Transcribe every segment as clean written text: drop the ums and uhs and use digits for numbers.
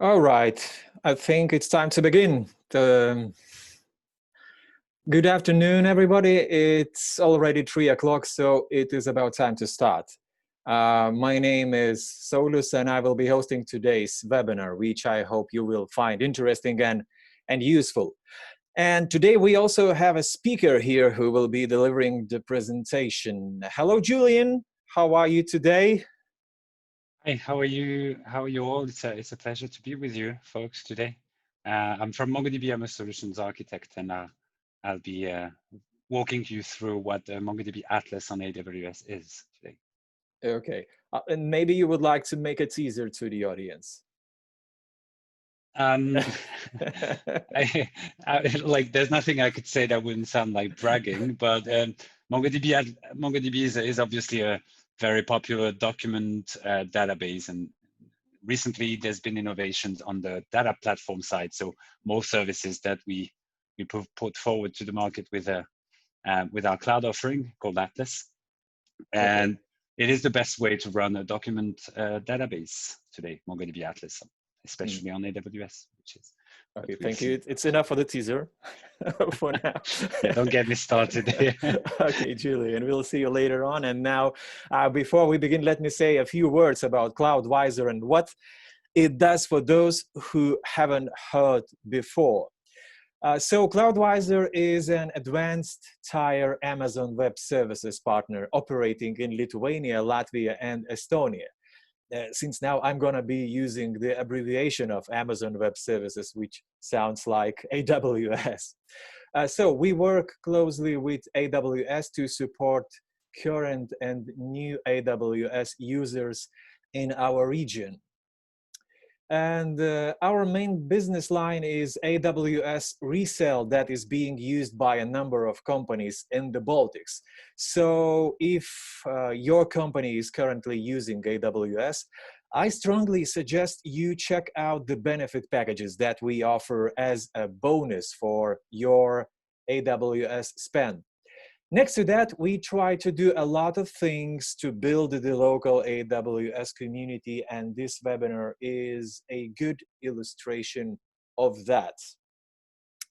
All right, I think it's time to begin. Good afternoon, everybody. It's already 3 o'clock, so it is about time to start. My name is Solus, and I will be hosting today's webinar, which I hope you will find interesting and useful. And today we also have a speaker here who will be delivering the presentation. Hello, Julien. How are you today? Hi, how are you? How are you all? It's a pleasure to be with you folks today. I'm from MongoDB. I'm a solutions architect, and I'll be walking you through what MongoDB Atlas on AWS is today. Okay, and maybe you would like to make a teaser to the audience. Like, there's nothing I could say that wouldn't sound like bragging, but MongoDB is obviously a very popular document database, and recently there's been innovations on the data platform side. So more services that we put forward to the market with our cloud offering called Atlas, and it is the best way to run a document database today, MongoDB Atlas, especially on AWS, which is okay. Thank you. It's enough for the teaser for now. Yeah, don't get me started. Okay, Julien, we'll see you later on. And now, before we begin, let me say a few words about CloudWiser and what it does for those who haven't heard before. So CloudWiser is an advanced tier Amazon Web Services partner operating in Lithuania, Latvia, and Estonia. Since now I'm going to be using the abbreviation of Amazon Web Services, which sounds like AWS. So we work closely with AWS to support current and new AWS users in our region. And our main business line is AWS resale that is being used by a number of companies in the Baltics. So if your company is currently using AWS, I strongly suggest you check out the benefit packages that we offer as a bonus for your AWS spend. Next to that, we try to do a lot of things to build the local AWS community, and this webinar is a good illustration of that.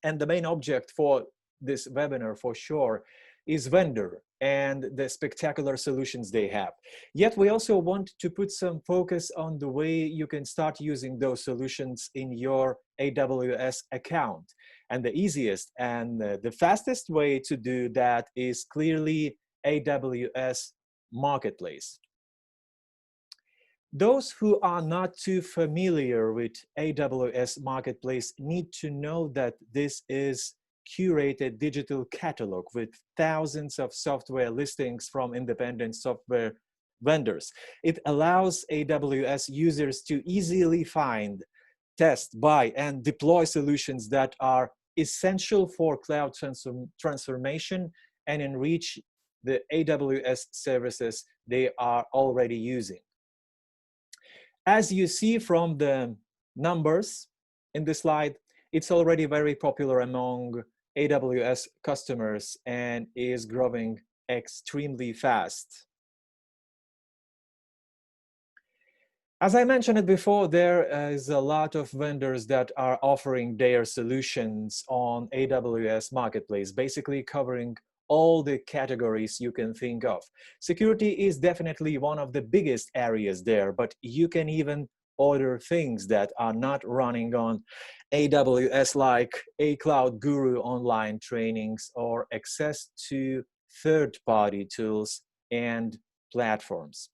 And the main object for this webinar, for sure, is vendor and the spectacular solutions they have. Yet we also want to put some focus on the way you can start using those solutions in your AWS account. And the easiest and the fastest way to do that is clearly AWS Marketplace. Those who are not too familiar with AWS Marketplace need to know that this is curated digital catalog with thousands of software listings from independent software vendors. It allows AWS users to easily find, test, buy, and deploy solutions that are essential for cloud transformation and enrich the AWS services they are already using. As you see from the numbers in the slide, it's already very popular among AWS customers and is growing extremely fast. As I mentioned it before, there is a lot of vendors that are offering their solutions on AWS Marketplace, basically covering all the categories you can think of. Security is definitely one of the biggest areas there, but you can even order things that are not running on AWS, like a Cloud Guru online trainings or access to third-party tools and platforms.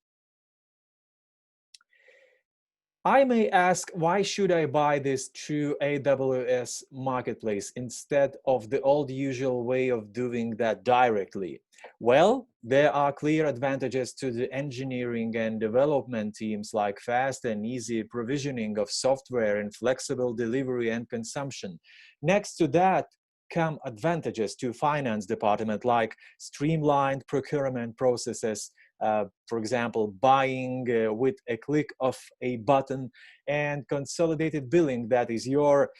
I may ask, why should I buy this through AWS Marketplace instead of the old usual way of doing that directly? Well, there are clear advantages to the engineering and development teams, like fast and easy provisioning of software and flexible delivery and consumption. Next to that come advantages to finance department, like streamlined procurement processes, for example, buying with a click of a button, and consolidated billing, that is your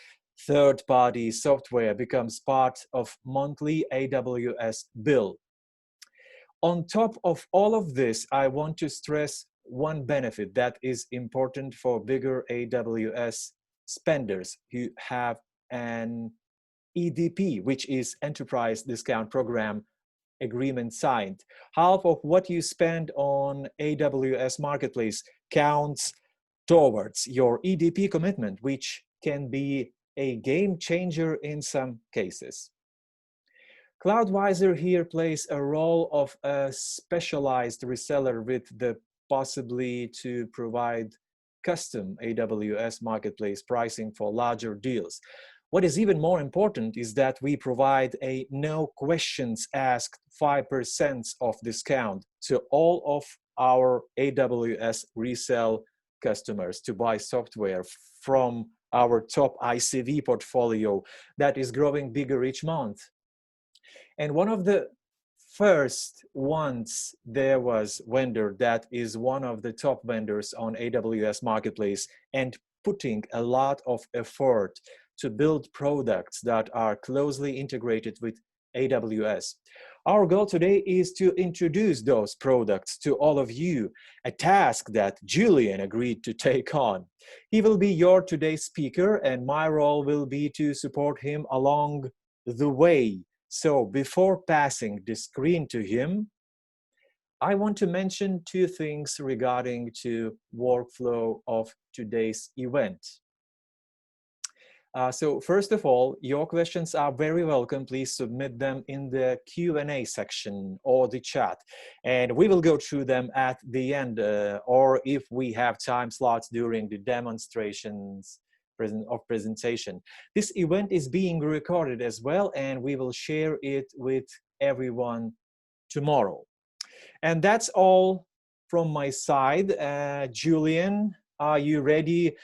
third-party software becomes part of monthly AWS bill. On top of all of this, I want to stress one benefit that is important for bigger AWS spenders who have an EDP, which is Enterprise Discount Program agreement signed. Half of what you spend on AWS Marketplace counts towards your EDP commitment, which can be a game changer in some cases. CloudWiser here plays a role of a specialized reseller with the possibility to provide custom AWS Marketplace pricing for larger deals. What is even more important is that we provide a no questions asked 5% off discount to all of our AWS resell customers to buy software from our top ICV portfolio that is growing bigger each month. And one of the first ones, there was vendor that is one of the top vendors on AWS Marketplace and putting a lot of effort to build products that are closely integrated with AWS. Our goal today is to introduce those products to all of you, a task that Julien agreed to take on. He will be your today's speaker, and my role will be to support him along the way. So before passing the screen to him, I want to mention two things regarding to workflow of today's event. So first of all, your questions are very welcome. Please submit them in the Q&A section or the chat, and we will go through them at the end, or if we have time slots during the demonstrations of presentation. This event is being recorded as well, and we will share it with everyone tomorrow. And that's all from my side. Julien, are you ready?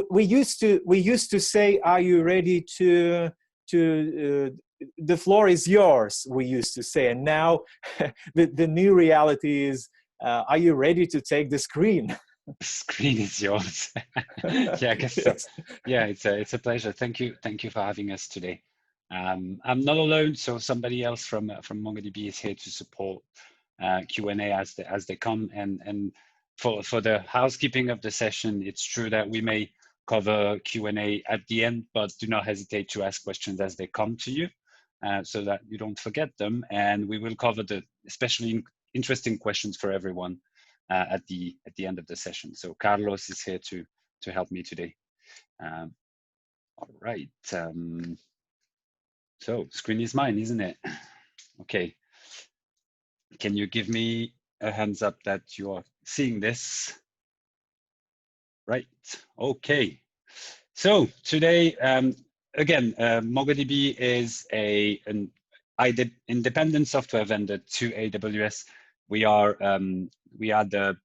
We used to say, "Are you ready to the floor is yours?" We used to say, and now the new reality is, "Are you ready to take the screen?" The screen is yours. Yeah, I guess Yes. yeah, it's a pleasure. Thank you for having us today. I'm not alone, so somebody else from MongoDB is here to support Q&A as they come. And for the housekeeping of the session, it's true that we may cover Q&A at the end, but do not hesitate to ask questions as they come to you, so that you don't forget them. And we will cover the especially interesting questions for everyone at the end of the session. So Carlos is here to help me today. All right. So screen is mine, isn't it? Okay. Can you give me a hands up that you are seeing this? Right. Okay. So today, again, MongoDB is an independent software vendor to AWS. We are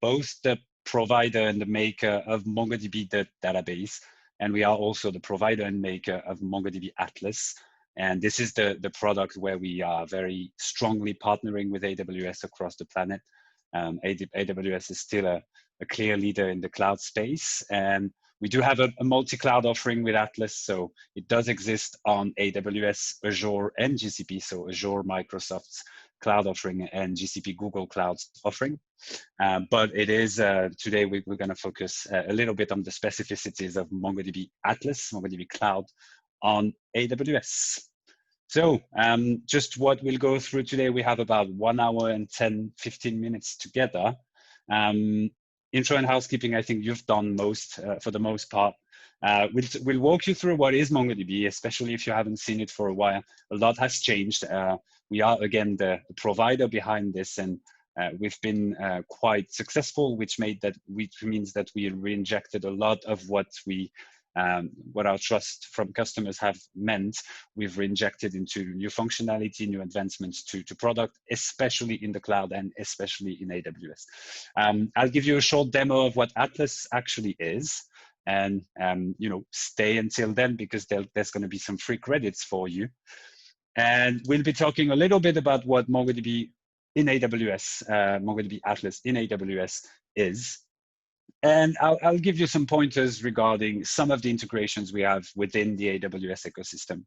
both the provider and the maker of MongoDB, the database, and we are also the provider and maker of MongoDB Atlas. And this is the product where we are very strongly partnering with AWS across the planet. AWS is still a clear leader in the cloud space, and we do have a multi-cloud offering with Atlas, so it does exist on AWS, Azure, and GCP, so Azure, Microsoft's cloud offering, and GCP, Google Cloud's offering. But it is, today we're going to focus a little bit on the specificities of MongoDB Atlas, MongoDB Cloud on AWS. So just what we'll go through today, we have about 1 hour and 15 minutes together. Intro and housekeeping, I think you've done most for the most part. We'll walk you through what is MongoDB, especially if you haven't seen it for a while. A lot has changed. We are, again, the provider behind this, and we've been quite successful, which means that we reinjected a lot of what our trust from customers have meant. We've reinjected into new functionality, new advancements to product, especially in the cloud and especially in AWS. I'll give you a short demo of what Atlas actually is, and stay until then because there's going to be some free credits for you. And we'll be talking a little bit about what MongoDB in AWS, MongoDB Atlas in AWS is. And I'll give you some pointers regarding some of the integrations we have within the AWS ecosystem.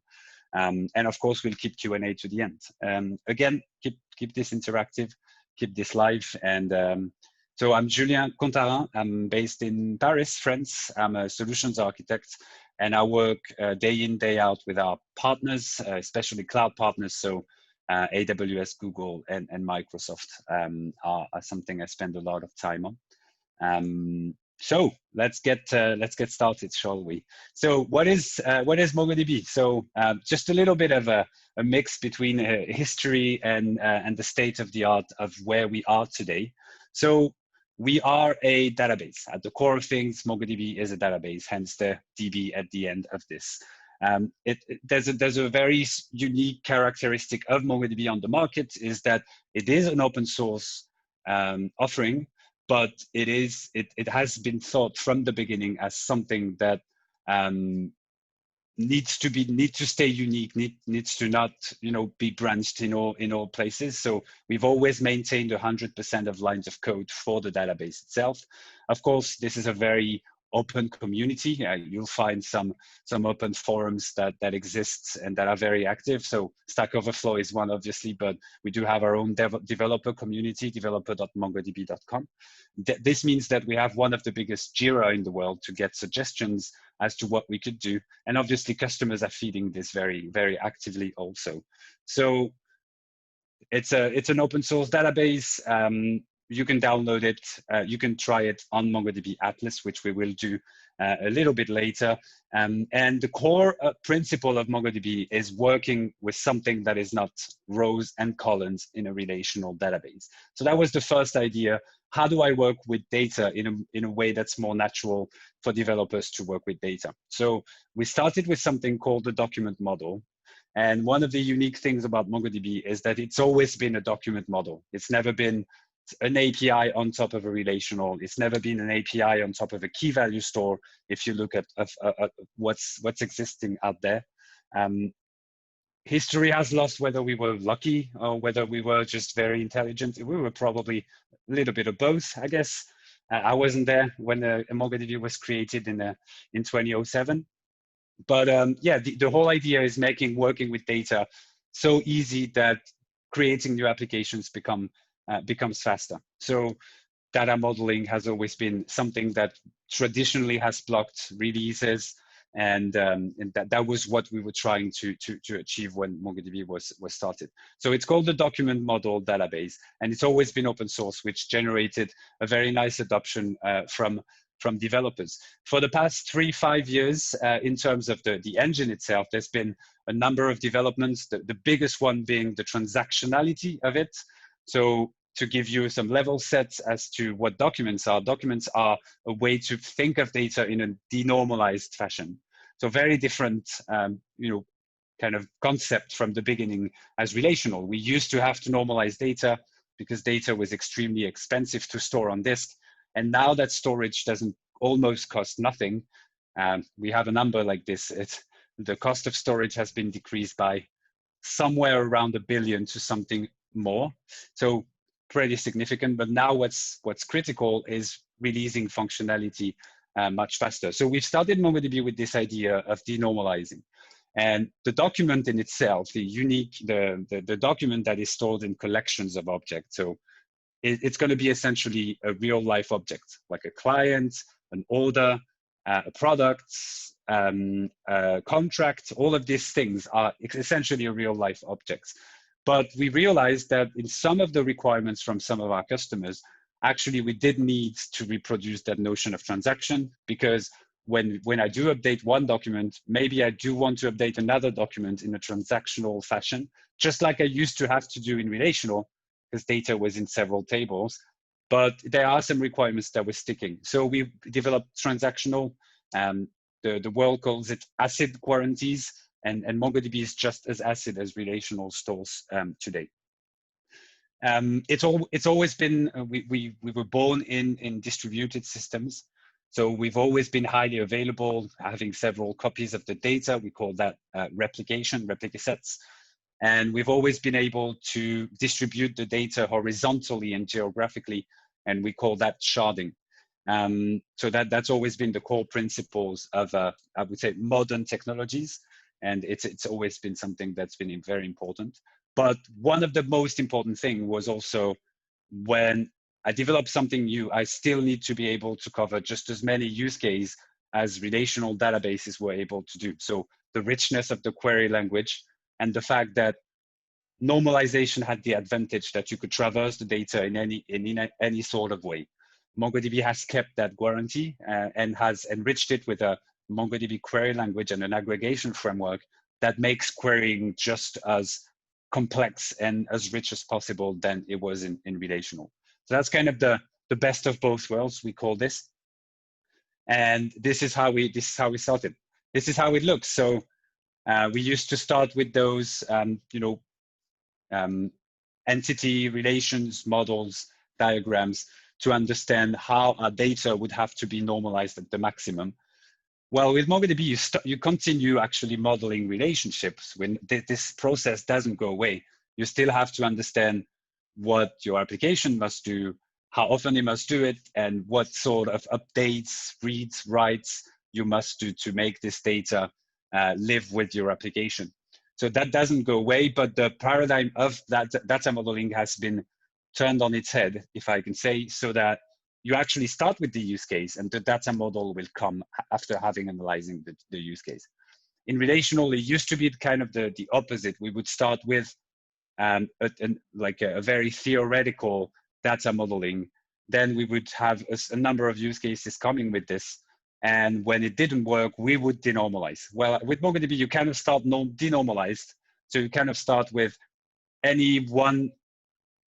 And of course, we'll keep Q&A to the end. Again, keep this interactive, keep this live. And so I'm Julien Contarin. I'm based in Paris, France. I'm a solutions architect. And I work day in, day out with our partners, especially cloud partners. So AWS, Google, and Microsoft are something I spend a lot of time on. So let's get started, shall we? So what is MongoDB? So just a little bit of a mix between history and the state of the art of where we are today. So we are a database. At the core of things, MongoDB is a database, hence the DB at the end of this. There's a very unique characteristic of MongoDB on the market, is that it is an open source offering, but it has been thought from the beginning as something that needs to stay unique, needs to not be branched in all places. So we've always maintained 100% of lines of code for the database itself. Of course, this is a very open community. You'll find some open forums that exist and that are very active. So Stack Overflow is one, obviously, but we do have our own developer community, developer.mongodb.com. This means that we have one of the biggest Jira in the world to get suggestions as to what we could do. And obviously customers are feeding this very, very actively also. So it's an open source database. You can download it. You can try it on MongoDB Atlas, which we will do a little bit later. And the core principle of MongoDB is working with something that is not rows and columns in a relational database. So that was the first idea. How do I work with data in a way that's more natural for developers to work with data? So we started with something called the document model. And one of the unique things about MongoDB is that it's always been a document model. It's never been an API on top of a relational. It's never been an API on top of a key value store. If you look at what's existing out there, history has lost whether we were lucky or whether we were just very intelligent. We were probably a little bit of both, I guess. I wasn't there when MongoDB was created in 2007. But yeah, the whole idea is working with data so easy that creating new applications becomes faster. So data modeling has always been something that traditionally has blocked releases, and that was what we were trying to achieve when MongoDB was started. So it's called the document model database, and it's always been open source, which generated a very nice adoption from developers. For the past 3-5 years, in terms of the engine itself, there's been a number of developments, the biggest one being the transactionality of it. So to give you some level sets as to what documents are a way to think of data in a denormalized fashion. So very different, kind of concept from the beginning as relational. We used to have to normalize data because data was extremely expensive to store on disk. And now that storage doesn't almost cost nothing, we have a number like this. The cost of storage has been decreased by somewhere around $1 billion to something more. So pretty significant. But now what's critical is releasing functionality much faster. So we've started MongoDB with this idea of denormalizing. And the document in itself, the document that is stored in collections of objects. So it's going to be essentially a real life object, like a client, an order, a product, a contract. All of these things are essentially a real life objects. But we realized that in some of the requirements from some of our customers, actually we did need to reproduce that notion of transaction, because when I do update one document, maybe I do want to update another document in a transactional fashion, just like I used to have to do in relational, because data was in several tables. But there are some requirements that were sticking. So we developed transactional. The world calls it ACID guarantees, and MongoDB is just as ACID as relational stores today. It's always been, we were born in distributed systems. So we've always been highly available, having several copies of the data. We call that replica sets. And we've always been able to distribute the data horizontally and geographically, and we call that sharding. So that's always been the core principles of, I would say, modern technologies. And it's always been something that's been very important. But one of the most important thing was also, when I develop something new, I still need to be able to cover just as many use cases as relational databases were able to do. So the richness of the query language and the fact that normalization had the advantage that you could traverse the data in any sort of way. MongoDB has kept that guarantee and has enriched it with a MongoDB query language and an aggregation framework that makes querying just as complex and as rich as possible than it was in relational. So that's kind of the best of both worlds, we call this. And this is how we started. This is how it looks. So we used to start with those, entity relations, models, diagrams to understand how our data would have to be normalized at the maximum. Well, with MongoDB, you continue actually modeling relationships. When this process doesn't go away, you still have to understand what your application must do, how often it must do it, and what sort of updates, reads, writes you must do to make this data live with your application. So that doesn't go away, but the paradigm of that data modeling has been turned on its head, if I can say, so that you actually start with the use case and the data model will come after having analyzing the use case. In relational, it used to be kind of the opposite. We would start with a very theoretical data modeling. Then we would have a number of use cases coming with this. And when it didn't work, we would denormalize. Well, with MongoDB, you kind of start denormalized. So you kind of start with any one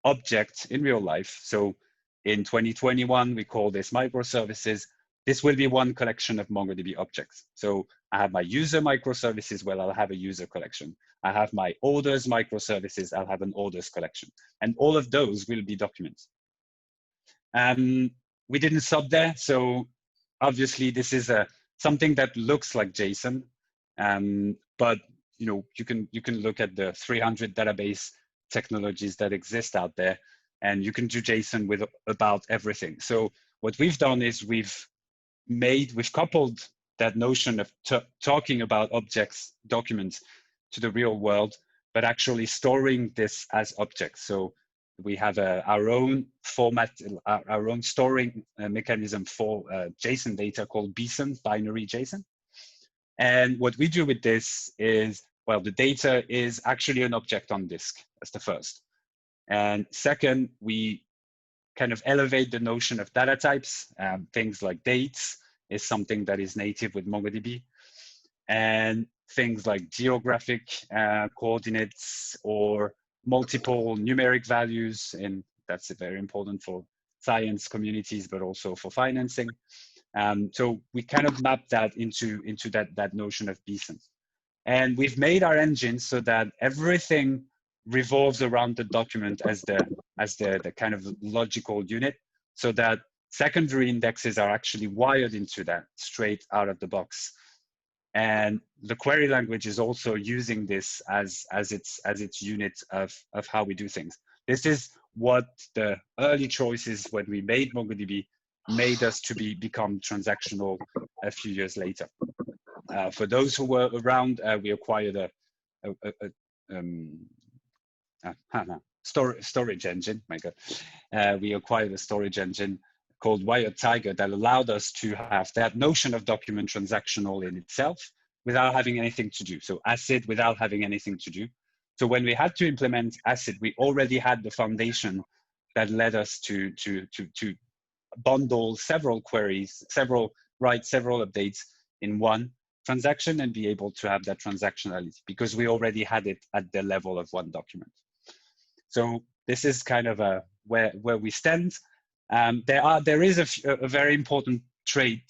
object in real life. So in 2021, we call this microservices. This will be one collection of MongoDB objects. So I have my user microservices, well, I'll have a user collection. I have my orders microservices, I'll have an orders collection. And all of those will be documents. We didn't stop there. So obviously this is something that looks like JSON, but you can look at the 300 database technologies that exist out there, and you can do JSON with about everything. So what we've done is we've coupled that notion of talking about objects, documents to the real world, but actually storing this as objects. So we have our own format, our own storing mechanism for JSON data called BSON, binary JSON. And what we do with this is, well, the data is actually an object on disk. That's the first. And second, we kind of elevate the notion of data types. Things like dates is something that is native with MongoDB. And things like geographic coordinates or multiple numeric values, and that's very important for science communities, but also for financing. So we kind of map that into that notion of BSON. And we've made our engine so that everything revolves around the document as the kind of logical unit, so that secondary indexes are actually wired into that straight out of the box. And the query language is also using this as its unit of how we do things. This is what the early choices when we made MongoDB made us to become transactional a few years later. For those who were around, we acquired storage engine. My God, we acquired a storage engine called Wired Tiger that allowed us to have that notion of document transactional in itself without having anything to do. So ACID without having anything to do. So when we had to implement ACID, we already had the foundation that led us to bundle several queries, write several updates in one transaction and be able to have that transactionality because we already had it at the level of one document. So this is kind of where we stand. There is a very important trait,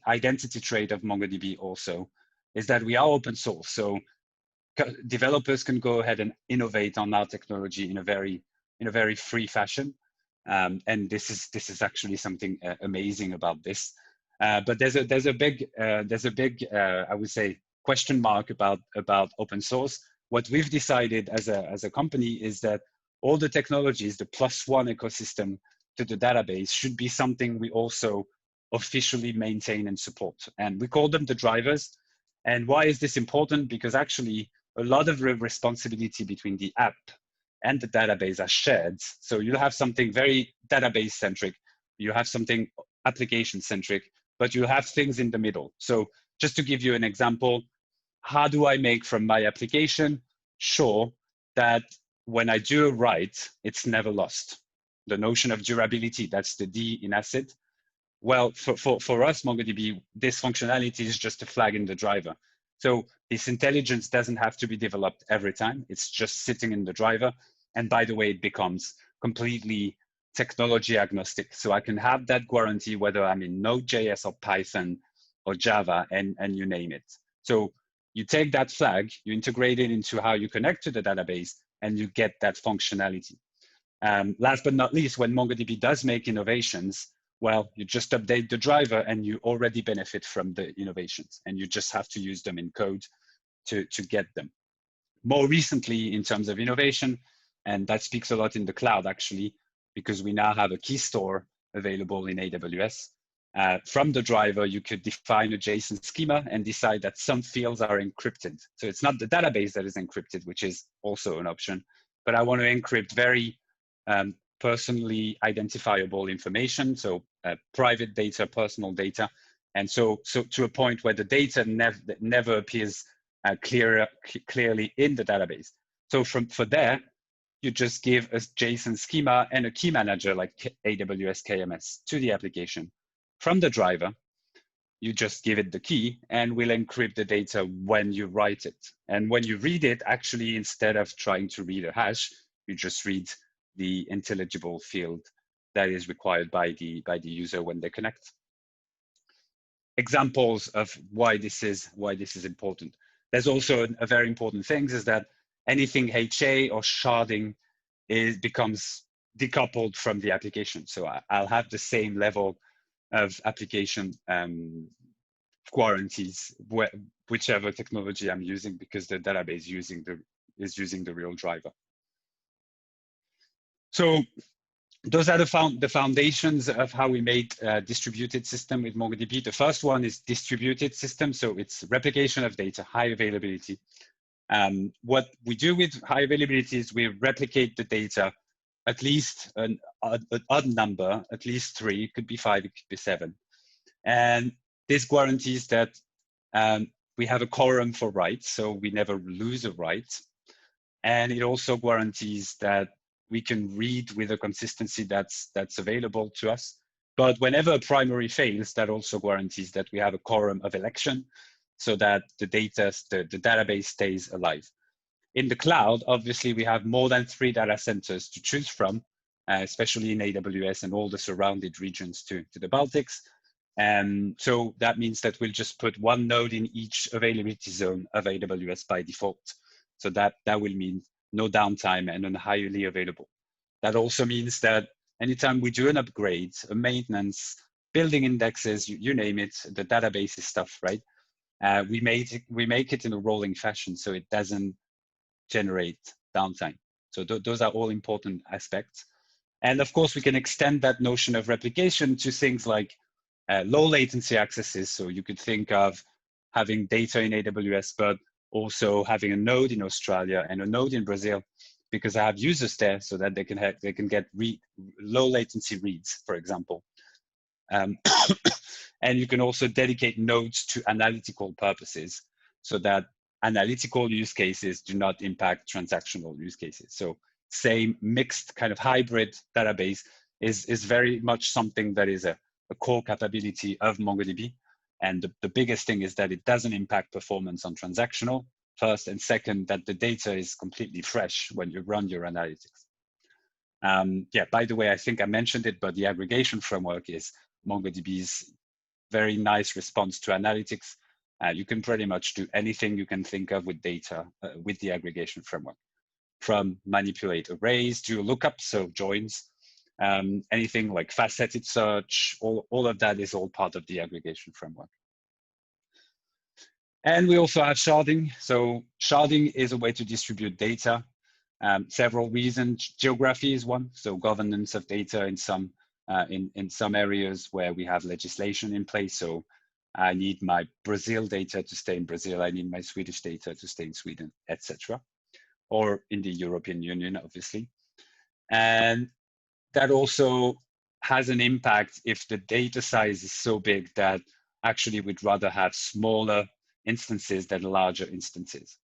identity trait of MongoDB also, is that we are open source. So developers can go ahead and innovate on our technology in a very free fashion. And this is actually something amazing about this. But there's a big I would say question mark about open source. What we've decided as a company is that all the technologies, the +1 ecosystem to the database, should be something we also officially maintain and support. And we call them the drivers. And why is this important? Because actually a lot of the responsibility between the app and the database are shared. So you'll have something very database centric, you have something application centric, but you have things in the middle. So just to give you an example, how do I make from my application sure that when I do a write, it's never lost? The notion of durability, that's the D in ACID. Well, for us, MongoDB, this functionality is just a flag in the driver. So this intelligence doesn't have to be developed every time. It's just sitting in the driver. And by the way, it becomes completely technology agnostic. So I can have that guarantee whether I'm in Node.js or Python or Java and you name it. So you take that flag, you integrate it into how you connect to the database, and you get that functionality. Last but not least, when MongoDB does make innovations, well, you just update the driver and you already benefit from the innovations, and you just have to use them in code to get them. More recently, in terms of innovation, and that speaks a lot in the cloud actually, because we now have a key store available in AWS. From the driver, you could define a JSON schema and decide that some fields are encrypted. So it's not the database that is encrypted, which is also an option, but I want to encrypt very personally identifiable information, so private data, personal data, and so to a point where the data never appears clearly in the database. So for there, you just give a JSON schema and a key manager like AWS KMS to the application. From the driver, you just give it the key and we'll encrypt the data when you write it. And when you read it, actually, instead of trying to read a hash, you just read the intelligible field that is required by the user when they connect. Examples of why this is important. There's also a very important thing is that anything HA or sharding becomes decoupled from the application. So I'll have the same level of application guarantees whichever technology I'm using, because the database is using the real driver. So those are the foundations of how we made a distributed system with MongoDB. The first one is distributed system. So it's replication of data, high availability. What we do with high availability is we replicate the data at least an odd number, at least 3, it could be 5, it could be 7. And this guarantees that we have a quorum for writes, so we never lose a write. And it also guarantees that we can read with a consistency that's available to us. But whenever a primary fails, that also guarantees that we have a quorum of election so that the database stays alive. In the cloud, obviously, we have more than 3 data centers to choose from, especially in AWS and all the surrounded regions to the Baltics. So that means that we'll just put 1 node in each availability zone of AWS by default. So that will mean no downtime and highly available. That also means that anytime we do an upgrade, a maintenance, building indexes, you name it, the database stuff, right? We make it in a rolling fashion, so it doesn't generate downtime. So those are all important aspects. And of course, we can extend that notion of replication to things like low latency accesses. So you could think of having data in AWS, but also having a node in Australia and a node in Brazil, because I have users there so that they can get low latency reads, for example. And you can also dedicate nodes to analytical purposes so that analytical use cases do not impact transactional use cases. So same mixed kind of hybrid database is very much something that is a core capability of MongoDB. And the biggest thing is that it doesn't impact performance on transactional, first, and second, that the data is completely fresh when you run your analytics. Yeah, by the way, I think I mentioned it, but the aggregation framework is MongoDB's very nice response to analytics. You can pretty much do anything you can think of with data with the aggregation framework, from manipulate arrays to lookups, so joins, anything like faceted search, all of that is all part of the aggregation framework. And we also have sharding. So sharding is a way to distribute data. Several reasons. Geography is one, so governance of data in some areas where we have legislation in place. So I need my Brazil data to stay in Brazil. I need my Swedish data to stay in Sweden, etc. Or in the European Union, obviously. And that also has an impact if the data size is so big that actually we'd rather have smaller instances than larger instances.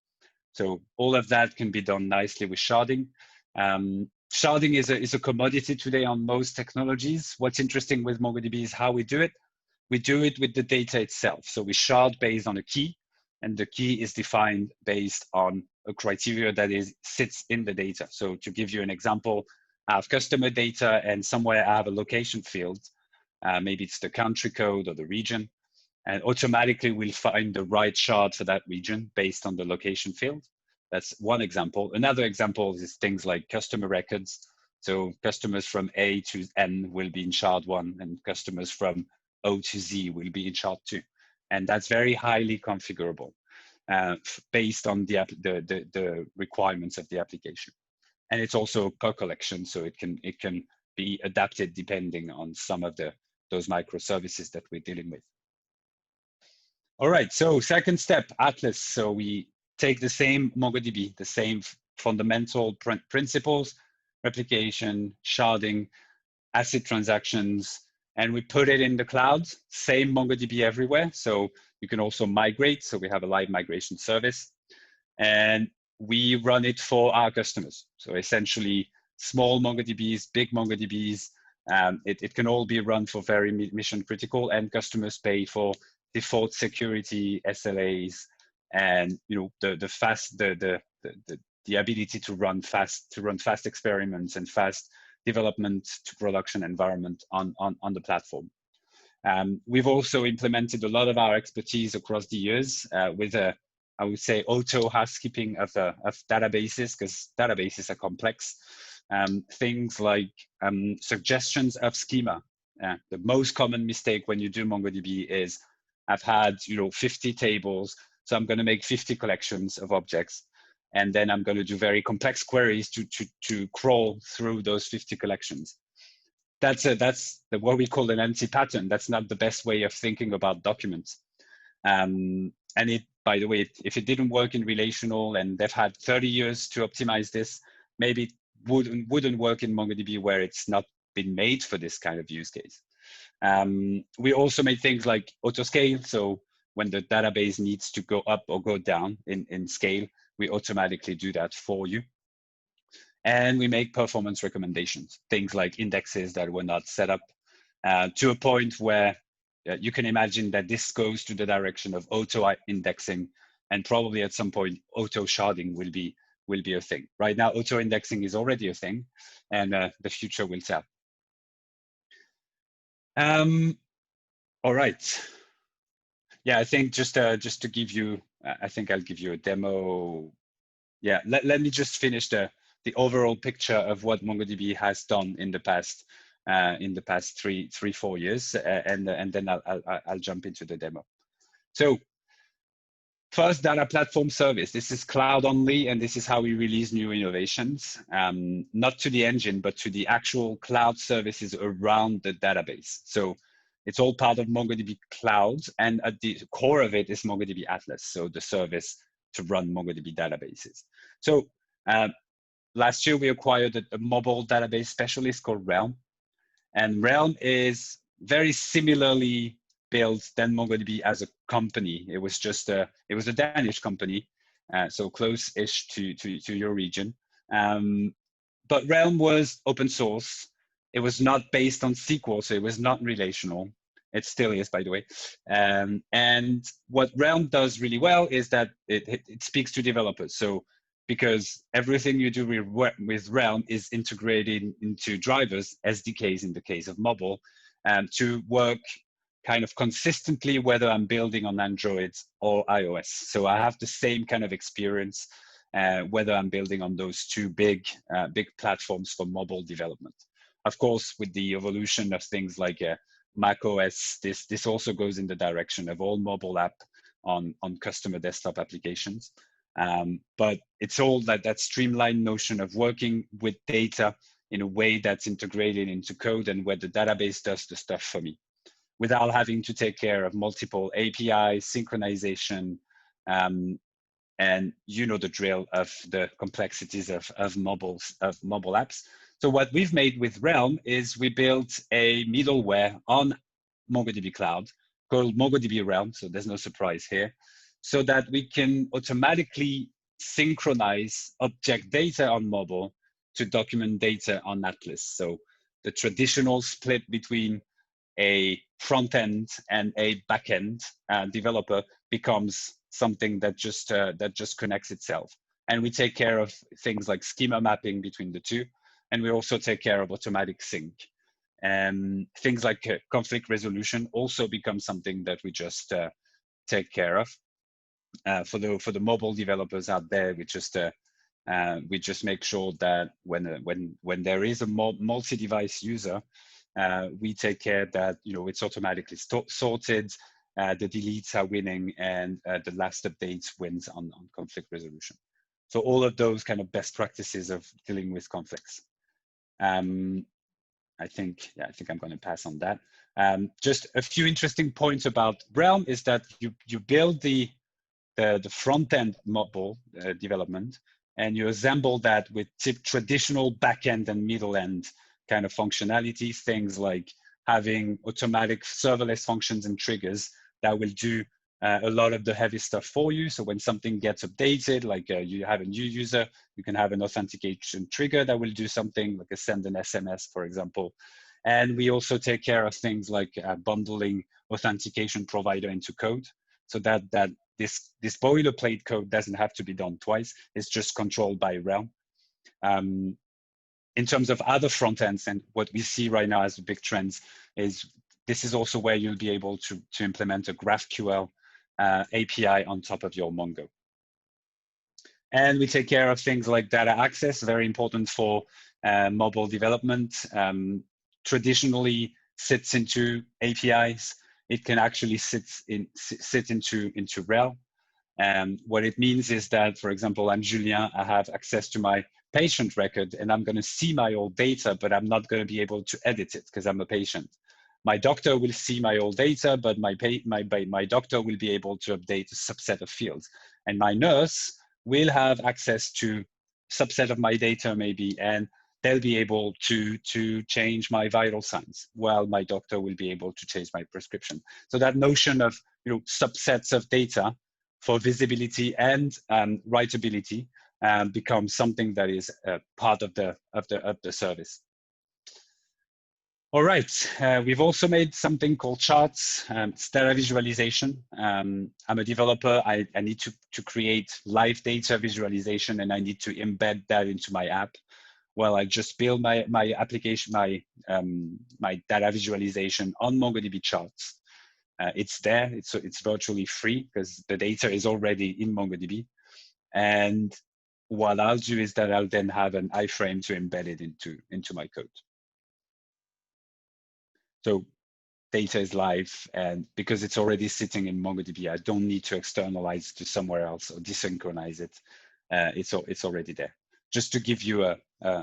So all of that can be done nicely with sharding. Sharding is a commodity today on most technologies. What's interesting with MongoDB is how we do it. We do it with the data itself. So we shard based on a key, and the key is defined based on a criteria that sits in the data. So to give you an example, I have customer data, and somewhere I have a location field. Maybe it's the country code or the region, and automatically we'll find the right shard for that region based on the location field. That's one example. Another example is things like customer records. So customers from A to N will be in shard 1, and customers from O to Z will be in shard 2. And that's very highly configurable based on the requirements of the application. And it's also co-collection, so it can be adapted depending on some of those microservices that we're dealing with. All right, so second step, Atlas. So we take the same MongoDB, the same fundamental principles, replication, sharding, ACID transactions, and we put it in the cloud, same MongoDB everywhere. So you can also migrate. So we have a live migration service, and we run it for our customers. So essentially small MongoDBs, big MongoDBs, it can all be run for very mission critical, and customers pay for default security, SLAs, and the ability to run fast experiments and fast development to production environment on the platform. We've also implemented a lot of our expertise across the years with I would say auto housekeeping of databases, because databases are complex. Things like suggestions of schema. The most common mistake when you do MongoDB is I've had 50 tables, so I'm going to make 50 collections of objects, and then I'm going to do very complex queries to crawl through those 50 collections. That's what we call an anti-pattern. That's not the best way of thinking about documents. And it, by the way, if it didn't work in relational and they've had 30 years to optimize this, maybe it wouldn't work in MongoDB where it's not been made for this kind of use case. We also made things like Autoscale. So when the database needs to go up or go down in scale, we automatically do that for you. And we make performance recommendations, things like indexes that were not set up to a point where you can imagine that this goes to the direction of auto indexing, and probably at some point auto sharding will be a thing. Right now, auto indexing is already a thing, and the future will tell. All right. Yeah, I think just to give you, I think I'll give you a demo. Yeah, let me just finish the overall picture of what MongoDB has done in the past 3-4 years, and then I'll jump into the demo. So first, data platform service. This is cloud only, and this is how we release new innovations, not to the engine, but to the actual cloud services around the database. So it's all part of MongoDB Cloud, and at the core of it is MongoDB Atlas, so the service to run MongoDB databases. So last year, we acquired a mobile database specialist called Realm. And Realm is very similarly built than MongoDB as a company. It was a Danish company, so close-ish to your region. But Realm was open source. It was not based on SQL, so it was not relational. It still is, by the way. And what Realm does really well is that it speaks to developers. So because everything you do with Realm is integrated into drivers, SDKs in the case of mobile, to work kind of consistently whether I'm building on Android or iOS. So I have the same kind of experience whether I'm building on those two big platforms for mobile development. Of course, with the evolution of things like Mac OS, this also goes in the direction of all mobile app on customer desktop applications. But it's all that streamlined notion of working with data in a way that's integrated into code, and where the database does the stuff for me without having to take care of multiple APIs, synchronization, and you know the drill of the complexities of mobile apps. So what we've made with Realm is we built a middleware on MongoDB Cloud called MongoDB Realm, so there's no surprise here, so that we can automatically synchronize object data on mobile to document data on Atlas. So the traditional split between a front end and a back end developer becomes something that just connects itself. And we take care of things like schema mapping between the two, and we also take care of automatic sync. And things like conflict resolution also become something that we just take care of. For the mobile developers out there, we just make sure that when there is a multi-device user, we take care that it's automatically sorted, the deletes are winning, and the last updates wins on conflict resolution. So all of those kind of best practices of dealing with conflicts. I think I'm going to pass on that. Just a few interesting points about Realm is that you build the front end mobile development, and you assemble that with traditional back end and middle end kind of functionality, things like having automatic serverless functions and triggers that will do a lot of the heavy stuff for you. So when something gets updated, like you have a new user, you can have an authentication trigger that will do something like send an SMS, for example. And we also take care of things like bundling authentication provider into code, so that this boilerplate code doesn't have to be done twice. It's just controlled by Realm. In terms of other front ends, and what we see right now as the big trends is this is also where you'll be able to implement a GraphQL API on top of your Mongo. And we take care of things like data access, very important for mobile development. Traditionally sits into APIs. It can actually sit into Realm. What it means is that, for example, I'm Julien, I have access to my patient record, and I'm going to see my old data, but I'm not going to be able to edit it because I'm a patient. My doctor will see my old data, but my doctor will be able to update a subset of fields. And my nurse will have access to subset of my data maybe, and they'll be able to change my vital signs, while my doctor will be able to change my prescription. So that notion of subsets of data for visibility and writability becomes something that is part of the service. All right, we've also made something called charts. It's data visualization. I'm a developer. I need to create live data visualization, and I need to embed that into my app. Well, I just build my application, my data visualization on MongoDB charts. It's there. It's virtually free because the data is already in MongoDB. And what I'll do is that I'll then have an iframe to embed it into my code. So data is live, and because it's already sitting in MongoDB, I don't need to externalize to somewhere else or desynchronize it. It's already there. Just to give you a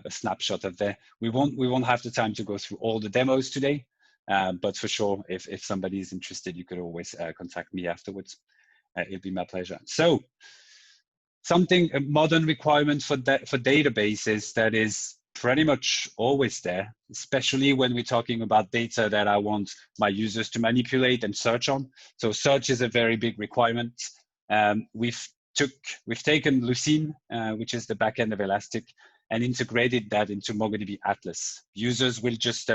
snapshot of there. We won't have the time to go through all the demos today, but for sure, if somebody is interested, you could always contact me afterwards. It'll be my pleasure. So a modern requirement for databases that is pretty much always there, especially when we're talking about data that I want my users to manipulate and search on. So search is a very big requirement. We've taken Lucene, which is the backend of Elastic, and integrated that into MongoDB Atlas. Users will just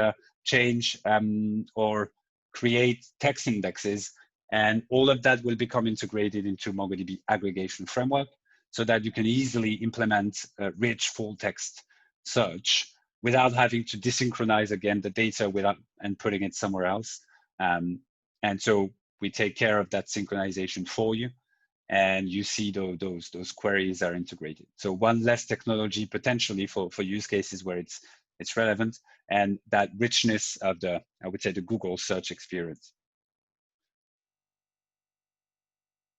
change or create text indexes, and all of that will become integrated into MongoDB Aggregation Framework, so that you can easily implement rich full text search without having to desynchronize again the data and putting it somewhere else. And so we take care of that synchronization for you, and you see those queries are integrated. So one less technology potentially for use cases where it's relevant, and that richness of I would say the Google search experience.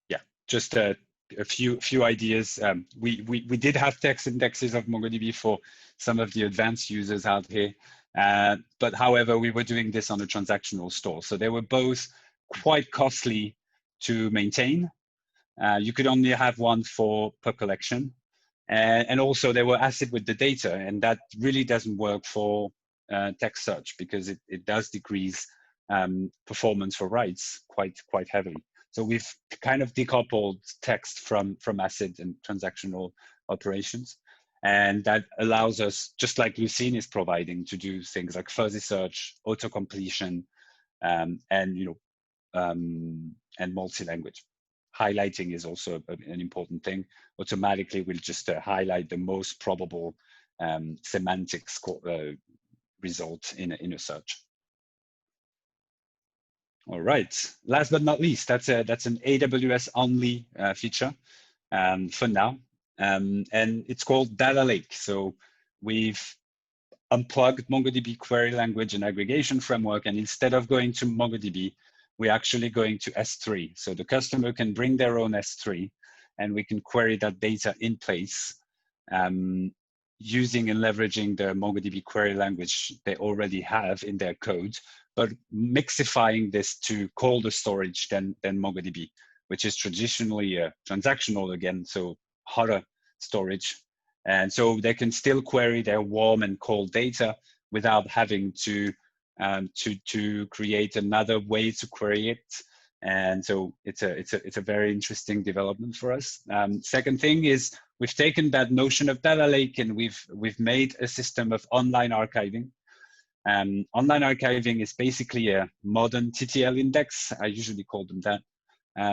Yeah, just a few ideas. We did have text indexes of MongoDB for some of the advanced users out here, but however, we were doing this on a transactional store, so they were both quite costly to maintain. You could only have one per collection, And also they were ACID with the data, and that really doesn't work for text search because it does decrease performance for writes quite heavily. So we've kind of decoupled text from ACID and transactional operations. And that allows us, just like Lucene is providing, to do things like fuzzy search, auto-completion, and multi-language. Highlighting is also an important thing. Automatically, we'll just highlight the most probable semantics result in a search. All right. Last but not least, that's an AWS only feature for now, and it's called Data Lake. So we've unplugged MongoDB query language and aggregation framework, and instead of going to MongoDB, we're actually going to S3. So the customer can bring their own S3, and we can query that data in place using and leveraging the MongoDB query language they already have in their code, but mixifying this to colder storage than MongoDB, which is traditionally transactional again, so hotter storage. And so they can still query their warm and cold data without having to create another way to query it. And so it's a very interesting development for us. Second thing is we've taken that notion of data lake and we've made a system of online archiving. Online archiving is basically a modern TTL index. I usually call them that.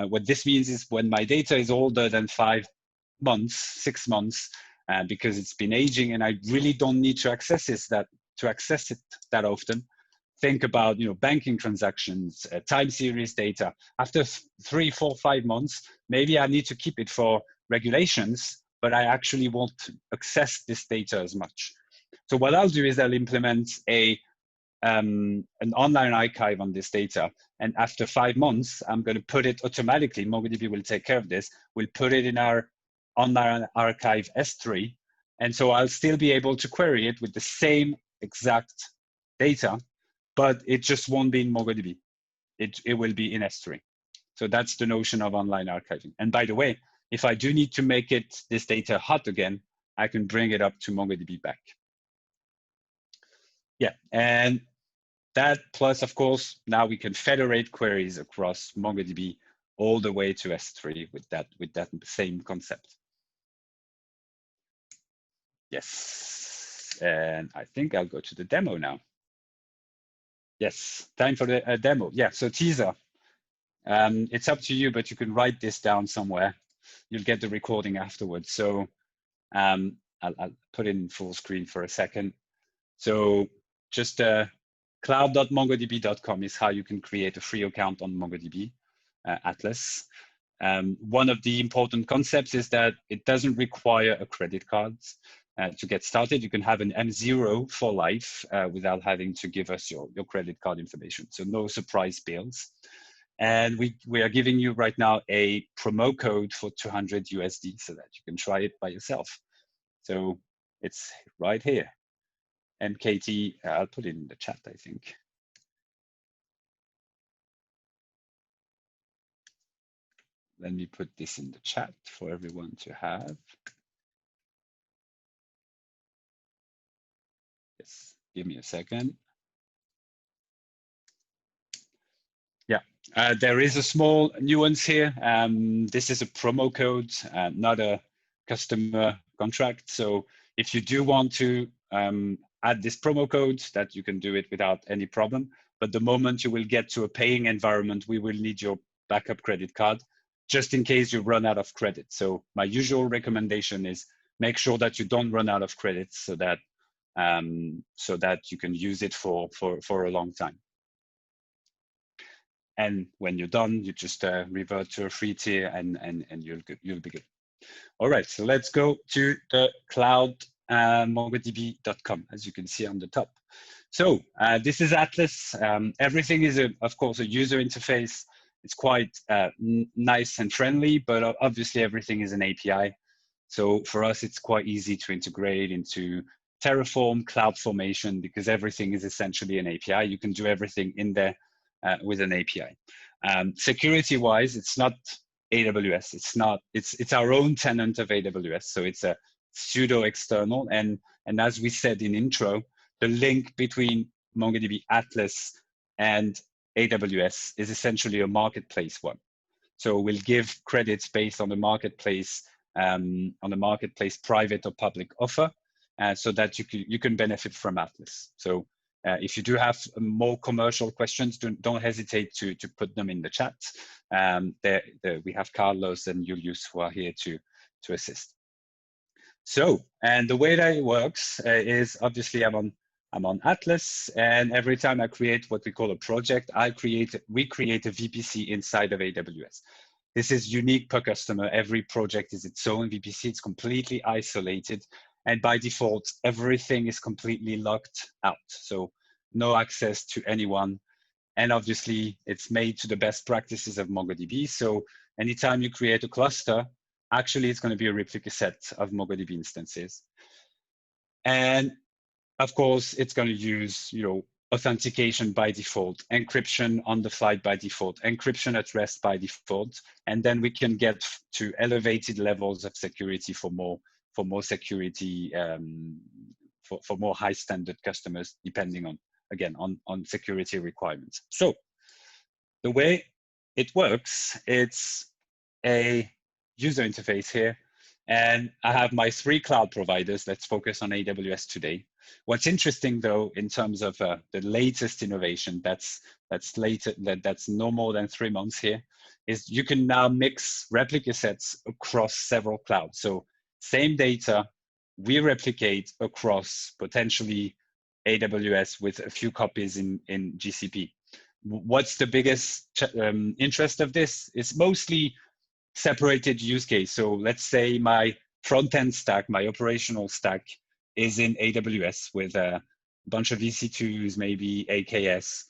What this means is when my data is older than 5 months, 6 months, because it's been aging and I really don't need to access it that often. Think about banking transactions, time series data. After 3, 4, 5 months, maybe I need to keep it for regulations, but I actually won't access this data as much. So what I'll do is I'll implement an online archive on this data, and after 5 months, I'm going to put it automatically. MongoDB will take care of this. We'll put it in our online archive S3, and so I'll still be able to query it with the same exact data, but it just won't be in MongoDB. It will be in S3. So that's the notion of online archiving. And by the way, if I do need to make this data hot again, I can bring it up to MongoDB back. Yeah, and that plus, of course, now we can federate queries across MongoDB all the way to S3 with that same concept. Yes, and I think I'll go to the demo now. Yes, time for the demo. Yeah, so teaser. It's up to you, but you can write this down somewhere. You'll get the recording afterwards. So I'll put it in full screen for a second. So just cloud.mongodb.com is how you can create a free account on MongoDB Atlas. One of the important concepts is that it doesn't require a credit card. To get started, you can have an M0 for life without having to give us your credit card information. So no surprise bills. And we are giving you right now a promo code for 200 USD so that you can try it by yourself. So it's right here. MKT, I'll put it in the chat, I think. Let me put this in the chat for everyone to have. Yes, give me a second. Yeah, there is a small nuance here. This is a promo code, not a customer contract. So if you do want to add this promo code, that you can do it without any problem. But the moment you will get to a paying environment, we will need your backup credit card, just in case you run out of credit. So my usual recommendation is make sure that you don't run out of credits so that you can use it for a long time. And when you're done, you just revert to a free tier and you'll be good. All right, so let's go to the cloud MongoDB.com, as you can see on the top. So this is Atlas. Everything is, of course, a user interface. It's quite nice and friendly, but obviously everything is an API. So for us, it's quite easy to integrate into Terraform, CloudFormation, because everything is essentially an API. You can do everything in there with an API. Security-wise, it's not AWS. It's our own tenant of AWS. So it's a pseudo external. And as we said in intro, the link between MongoDB Atlas and AWS is essentially a marketplace one. So we'll give credits based on the marketplace private or public offer, so that you can benefit from Atlas. So if you do have more commercial questions, don't hesitate to put them in the chat. We have Carlos and Julius who are here to assist. So, and the way that it works is obviously I'm on Atlas, and every time I create what we call a project, we create a VPC inside of AWS. This is unique per customer. Every project is its own VPC. It's completely isolated. And by default, everything is completely locked out. So no access to anyone. And obviously, it's made to the best practices of MongoDB. So anytime you create a cluster, actually, it's going to be a replica set of MongoDB instances. And of course, it's going to use, authentication by default, encryption on the fly by default, encryption at rest by default, and then we can get to elevated levels of security for more security, for more high standard customers, depending on, again, on security requirements. So the way it works, it's a user interface here, and I have my 3 cloud providers. Let's focus on AWS today. What's interesting, though, in terms of the latest innovation that's no more than 3 months here, is you can now mix replica sets across several clouds. So same data, we replicate across potentially AWS with a few copies in GCP. What's the biggest interest of this? It's mostly separated use case. So let's say my front-end stack, my operational stack, is in AWS with a bunch of EC2s, maybe AKS.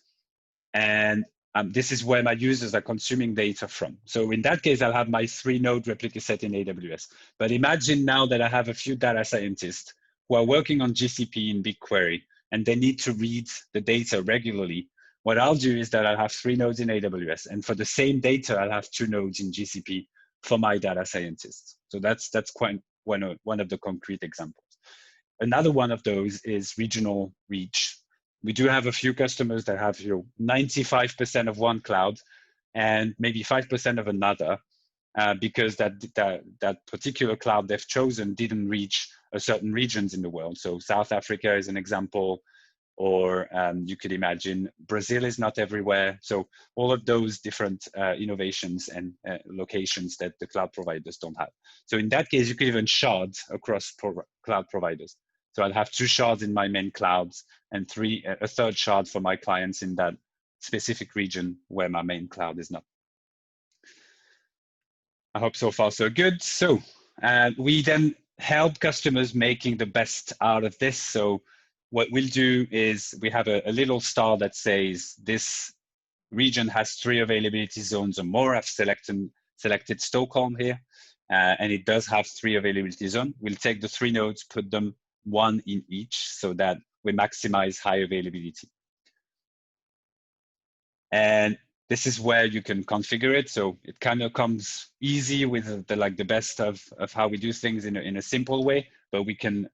And this is where my users are consuming data from. So in that case, I'll have my 3-node replica set in AWS. But imagine now that I have a few data scientists who are working on GCP in BigQuery, and they need to read the data regularly. What I'll do is that I'll have 3 nodes in AWS, and for the same data, I'll have 2 nodes in GCP for my data scientists. So that's quite one of the concrete examples. Another one of those is regional reach. We do have a few customers that have 95% of one cloud and maybe 5% of another, because that particular cloud they've chosen didn't reach a certain regions in the world. So South Africa is an example, or you could imagine Brazil is not everywhere. So all of those different innovations and locations that the cloud providers don't have. So in that case, you could even shard across cloud providers. So I'll have 2 shards in my main clouds and a third shard for my clients in that specific region where my main cloud is not. I hope so far so good. So we then help customers making the best out of this. So what we'll do is we have a little star that says this region has 3 availability zones or more. I've selected Stockholm here, and it does have 3 availability zones. We'll take the 3 nodes, put them 1 in each so that we maximize high availability. And this is where you can configure it. So it kind of comes easy with the best of how we do things in a simple way, but we can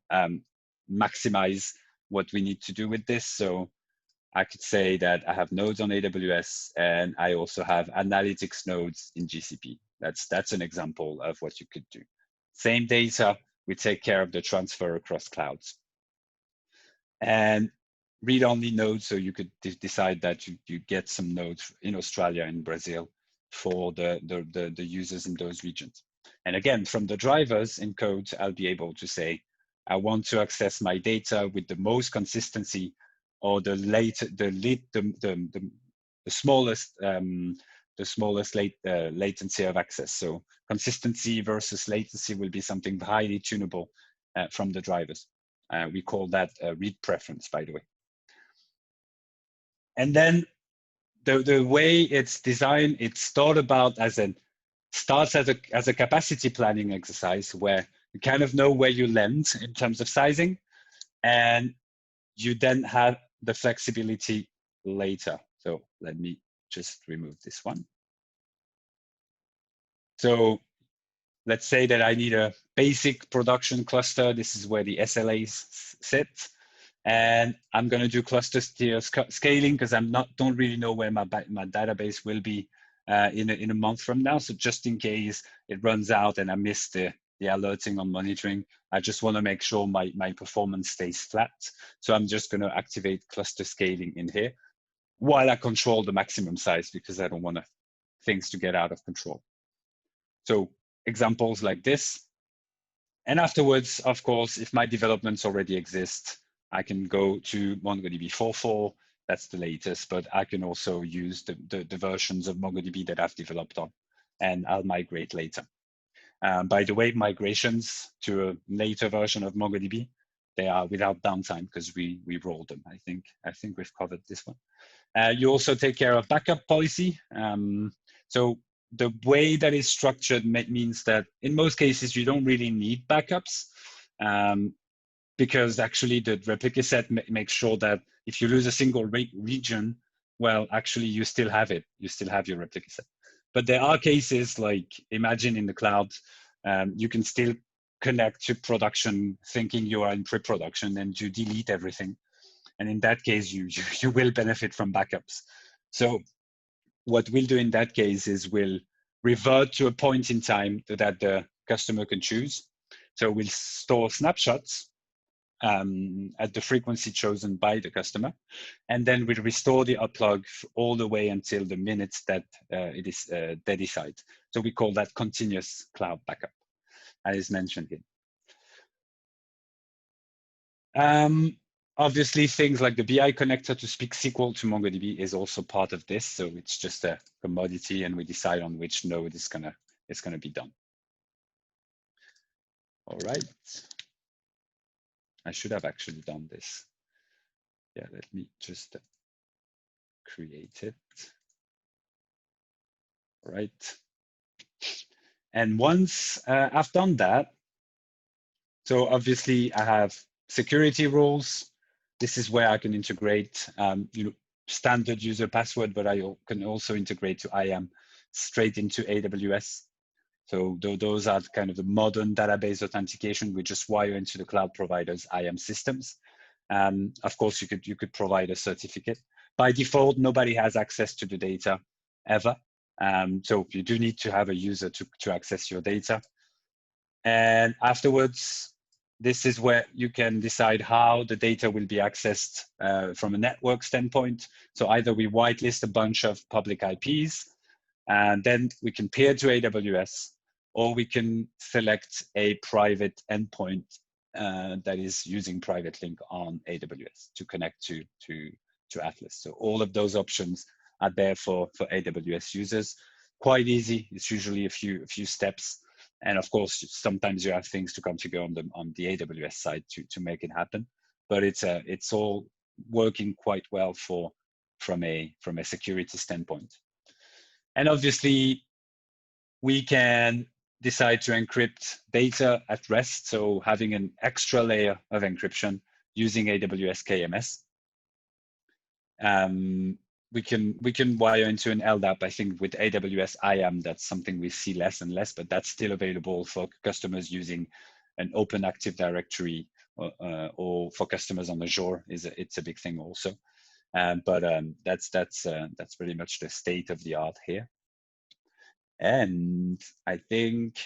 maximize what we need to do with this. So I could say that I have nodes on AWS, and I also have analytics nodes in GCP. That's an example of what you could do. Same data, we take care of the transfer across clouds. And read-only nodes, so you could decide that you get some nodes in Australia and Brazil for the users in those regions. And again, from the drivers in code, I'll be able to say, I want to access my data with the most consistency, or the smallest latency of access. So consistency versus latency will be something highly tunable from the drivers. We call that read preference, by the way. And then the way it's designed, it's thought about as a capacity planning exercise where you kind of know where you land in terms of sizing, and you then have the flexibility later. So let me just remove this one. So let's say that I need a basic production cluster. This is where the SLAs sit. And I'm going to do cluster tier scaling because don't really know where my database will be in a month from now. So just in case it runs out and I miss the alerting on monitoring, I just want to make sure my performance stays flat. So I'm just going to activate cluster scaling in here while I control the maximum size because I don't want things to get out of control. So examples like this. And afterwards, of course, if my developments already exist, I can go to MongoDB 4.4. That's the latest, but I can also use the versions of MongoDB that I've developed on, and I'll migrate later. By the way, migrations to a later version of MongoDB, they are without downtime because we rolled them. I think we've covered this one. You also take care of backup policy. So the way that is structured means that in most cases, you don't really need backups because actually the replica set makes sure that if you lose a single region, well, actually you still have it. You still have your replica set. But there are cases like imagine in the cloud, you can still connect to production thinking you are in pre-production and you delete everything. And in that case, you will benefit from backups. So what we'll do in that case is we'll revert to a point in time that the customer can choose. So we'll store snapshots at the frequency chosen by the customer, and then we'll restore the uplog all the way until the minutes that it is they decide. So we call that continuous cloud backup, as mentioned here. Obviously, things like the BI connector to speak SQL to MongoDB is also part of this. So it's just a commodity, and we decide on which node is gonna be done. All right. I should have actually done this. Yeah, let me just create it. All right. And once I've done that, so obviously I have security rules. This is where I can integrate standard user password, but I can also integrate to IAM straight into AWS. So those are kind of the modern database authentication. We just wire into the cloud provider's IAM systems. Of course, you could provide a certificate. By default, nobody has access to the data ever. So you do need to have a user to access your data. And afterwards, this is where you can decide how the data will be accessed from a network standpoint. So either we whitelist a bunch of public IPs, and then we can peer to AWS, or we can select a private endpoint that is using private link on AWS to connect to Atlas. So all of those options are there for AWS users. Quite easy. It's usually a few steps. And of course, sometimes you have things to configure on the AWS side to make it happen. But it's all working quite well from a security standpoint. And obviously, we can decide to encrypt data at rest, so having an extra layer of encryption using AWS KMS. We can wire into an LDAP. I think with AWS IAM, that's something we see less and less, but that's still available for customers using an open Active Directory, or for customers on Azure. It's a big thing also. But that's pretty much the state of the art here. And I think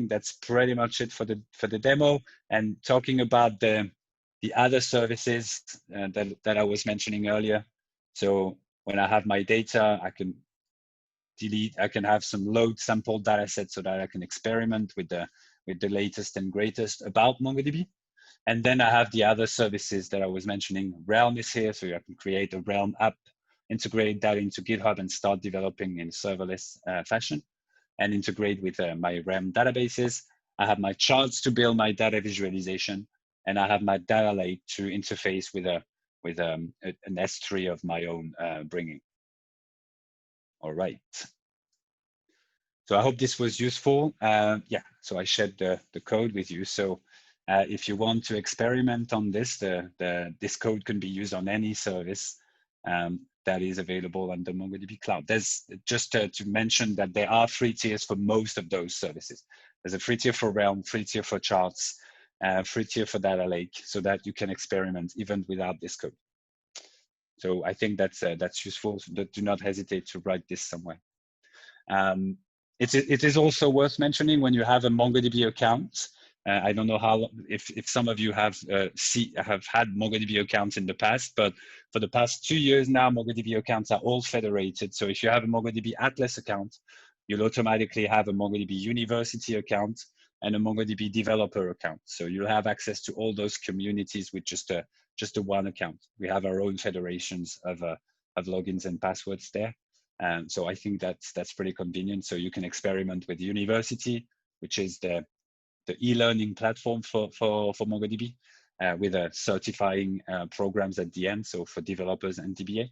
that's pretty much it for the demo. And talking about the other services that I was mentioning earlier. So when I have my data, I can have some load sample data set so that I can experiment with the latest and greatest about MongoDB. And then I have the other services that I was mentioning. Realm is here, so I can create a Realm app, integrate that into GitHub, and start developing in serverless fashion, and integrate with my Realm databases. I have my charts to build my data visualization, and I have my data lake to interface with an S3 of my own bringing. All right. So I hope this was useful. Yeah, so I shared the code with you. So if you want to experiment on this, this code can be used on any service that is available on the MongoDB Cloud. There's just to mention that there are free tiers for most of those services. There's a free tier for Realm, free tier for charts, free tier for data lake, so that you can experiment even without this code. So I think that's useful. So do not hesitate to write this somewhere. It is also worth mentioning when you have a MongoDB account. I don't know how if some of you have had MongoDB accounts in the past, but for the past 2 years now, MongoDB accounts are all federated. So if you have a MongoDB Atlas account, you'll automatically have a MongoDB University account and a MongoDB developer account. So you'll have access to all those communities with just a one account. We have our own federations of logins and passwords there. So I think that's pretty convenient. So you can experiment with University, which is the e-learning platform for MongoDB, with certifying programs at the end, so for developers and DBA.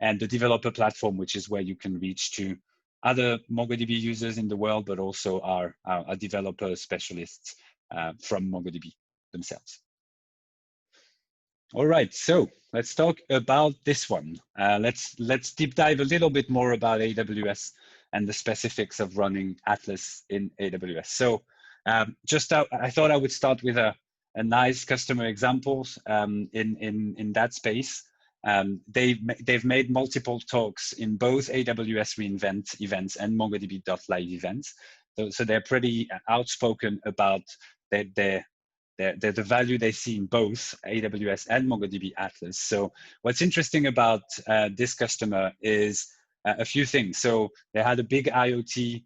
And the developer platform, which is where you can reach to other MongoDB users in the world, but also our developer specialists from MongoDB themselves. All right, so let's talk about this one. Let's deep dive a little bit more about AWS and the specifics of running Atlas in AWS. So I thought I would start with a nice customer examples in that space. They've made multiple talks in both AWS reInvent events and MongoDB.live events. So they're pretty outspoken about the value they see in both AWS and MongoDB Atlas. So what's interesting about this customer is a few things. So they had a big IoT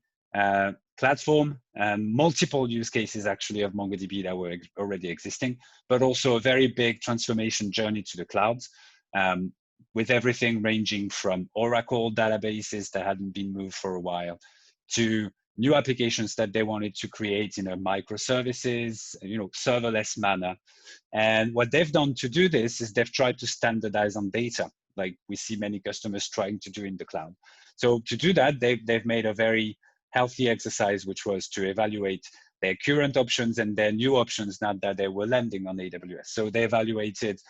platform, multiple use cases actually of MongoDB that were already existing, but also a very big transformation journey to the clouds, with everything ranging from Oracle databases that hadn't been moved for a while to new applications that they wanted to create in a microservices, serverless manner. And what they've done to do this is they've tried to standardize on data, like we see many customers trying to do in the cloud. So to do that, they've made a very healthy exercise, which was to evaluate their current options and their new options now that they were landing on AWS. So they evaluated,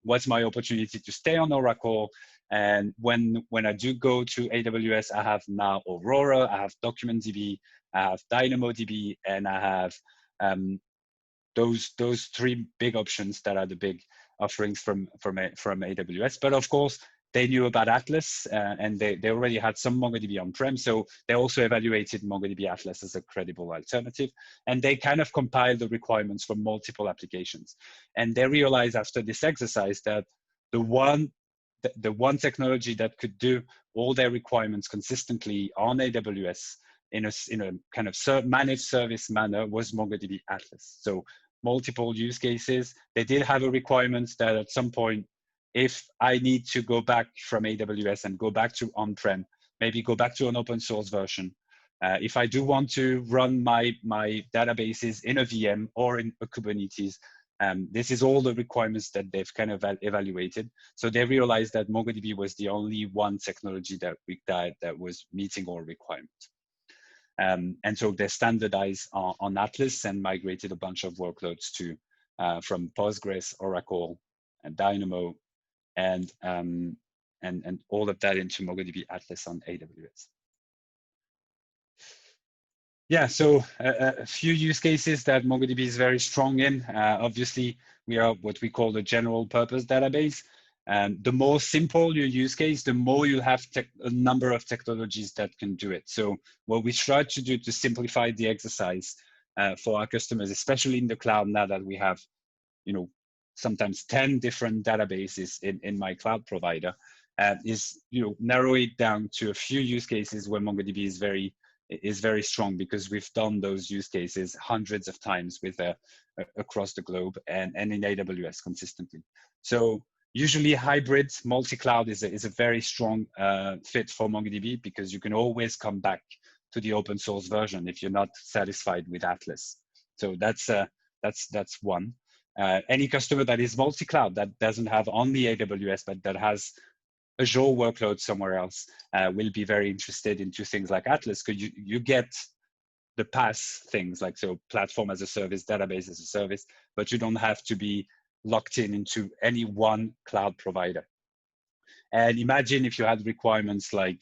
what's my opportunity to stay on Oracle? And when I do go to AWS, I have now Aurora, I have Documentdb, I have DynamoDB, and I have those three big options that are the big offerings from AWS. But of course, they knew about Atlas, and they already had some MongoDB on-prem, so they also evaluated MongoDB Atlas as a credible alternative, and they kind of compiled the requirements for multiple applications. And they realized after this exercise that the one technology that could do all their requirements consistently on AWS in a kind of managed service manner was MongoDB Atlas. So multiple use cases. They did have a requirement that at some point, if I need to go back from AWS and go back to on-prem, maybe go back to an open source version. If I do want to run my databases in a VM or in a Kubernetes, this is all the requirements that they've kind of evaluated. So they realized that MongoDB was the only one technology that was meeting all requirements. And so they standardized on Atlas and migrated a bunch of workloads to from Postgres, Oracle, and Dynamo, and all of that into MongoDB Atlas on AWS. Yeah, so a few use cases that MongoDB is very strong in. Obviously, we are what we call the general purpose database. The more simple your use case, the more you have a number of technologies that can do it. So what we try to do to simplify the exercise for our customers, especially in the cloud now that we have, sometimes 10 different databases in my cloud provider, is narrow it down to a few use cases where MongoDB is very strong, because we've done those use cases hundreds of times with across the globe and in AWS consistently. So usually hybrid multi-cloud is a very strong fit for MongoDB, because you can always come back to the open source version if you're not satisfied with Atlas. So that's one. Any customer that is multi-cloud, that doesn't have only AWS, but that has Azure workload somewhere else, will be very interested into things like Atlas, because you get the PaaS things, like so platform as a service, database as a service, but you don't have to be locked into any one cloud provider. And imagine if you had requirements like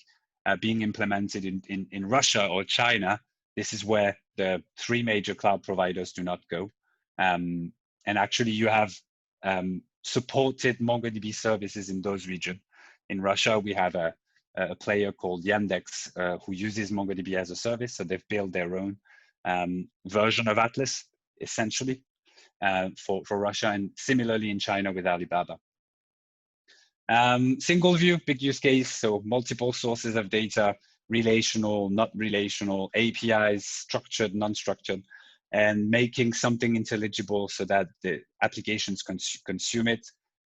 being implemented in Russia or China, this is where the 3 major cloud providers do not go. And actually, you have supported MongoDB services in those regions. In Russia, we have a player called Yandex who uses MongoDB as a service. So they've built their own version of Atlas, essentially, for Russia, and similarly in China with Alibaba. Single view, big use case. So multiple sources of data, relational, not relational, APIs, structured, non-structured, and making something intelligible so that the applications consume it,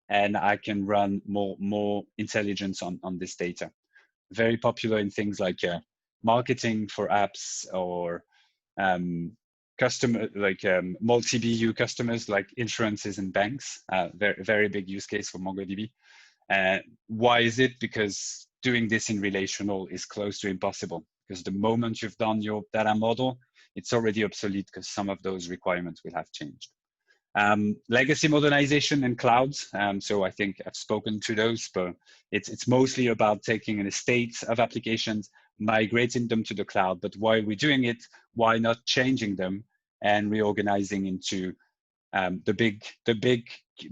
and I can run more intelligence on this data. Very popular in things like marketing for apps, or customer, like multi-BU customers like insurances and banks. Very big use case for MongoDB. Why is it? Because doing this in relational is close to impossible, because the moment you've done your data model, it's already obsolete because some of those requirements will have changed. Legacy modernization and clouds. So I think I've spoken to those, but it's mostly about taking an estate of applications, migrating them to the cloud. But while we're doing it, why not changing them and reorganizing into the big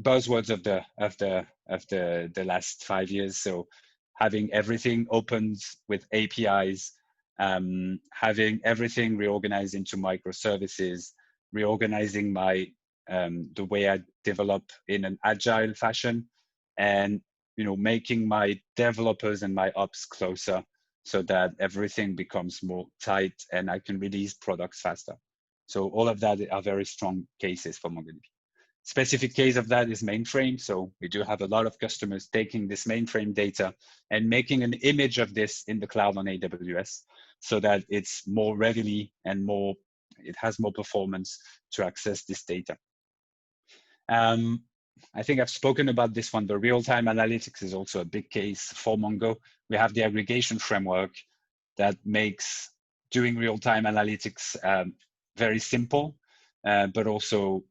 buzzwords of the last 5 years. So having everything opened with APIs, having everything reorganized into microservices, reorganizing my the way I develop in an agile fashion, and making my developers and my ops closer so that everything becomes more tight and I can release products faster. So all of that are very strong cases for MongoDB. Specific case of that is mainframe. So we do have a lot of customers taking this mainframe data and making an image of this in the cloud on AWS so that it's more readily and it has more performance to access this data. I think I've spoken about this one. The real-time analytics is also a big case for Mongo. We have the aggregation framework that makes doing real-time analytics very simple, but also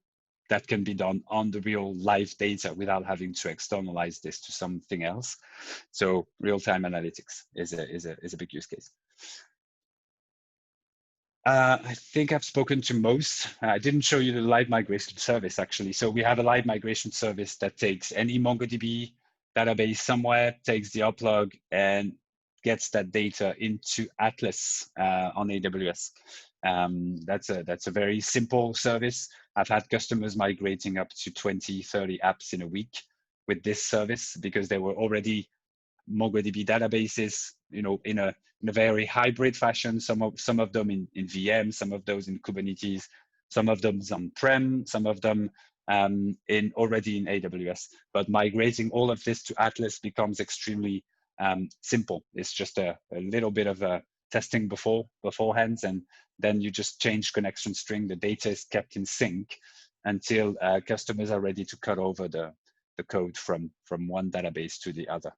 that can be done on the real live data without having to externalize this to something else. So real-time analytics is a big use case. I think I've spoken to most. I didn't show you the live migration service, actually. So we have a live migration service that takes any MongoDB database somewhere, takes the uplog, and gets that data into Atlas on AWS. That's a very simple service. I've had customers migrating up to 20, 30 apps in a week with this service because they were already MongoDB databases, in a very hybrid fashion. Some of them in VM, some of those in Kubernetes, some of them on-prem, some of them already in AWS. But migrating all of this to Atlas becomes extremely simple. It's just a little bit of testing beforehand, and then you just change connection string. The data is kept in sync until customers are ready to cut over the code from one database to the other.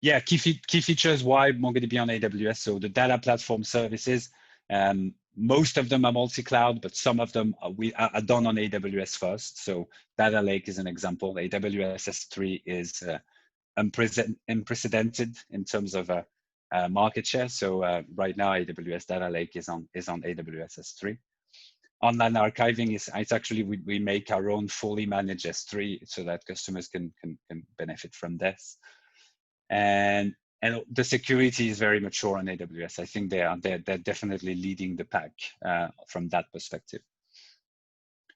Key features why MongoDB on AWS. So the data platform services, most of them are multi-cloud, but some of them are done on AWS first. So Data Lake is an example. AWS S3 is unprecedented in terms of market share. So right now, AWS Data Lake is on AWS S3. Online archiving it's actually we make our own fully managed S3 so that customers can benefit from this. And the security is very mature on AWS. I think they're definitely leading the pack from that perspective.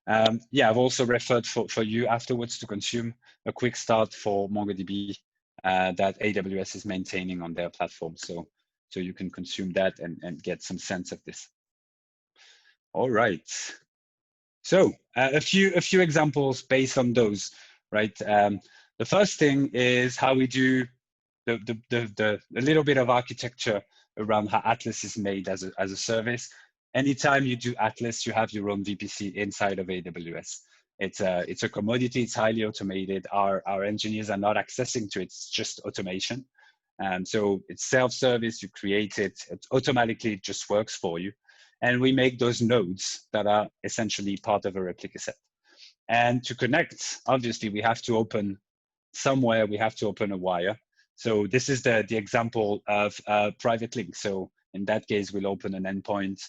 I've also referred for you afterwards to consume a quick start for MongoDB that AWS is maintaining on their platform. So you can consume that and get some sense of this. All right. So a few examples based on those, right? The first thing is how we do the little bit of architecture around how Atlas is made as a service. Anytime you do Atlas, you have your own VPC inside of AWS. It's a commodity. It's highly automated. Our engineers are not accessing to it. It's just automation. So it's self-service. You create it. It automatically just works for you. And we make those nodes that are essentially part of a replica set. And to connect, obviously, we have to open somewhere. We have to open a wire. So this is the example of a private link. So in that case, we'll open an endpoint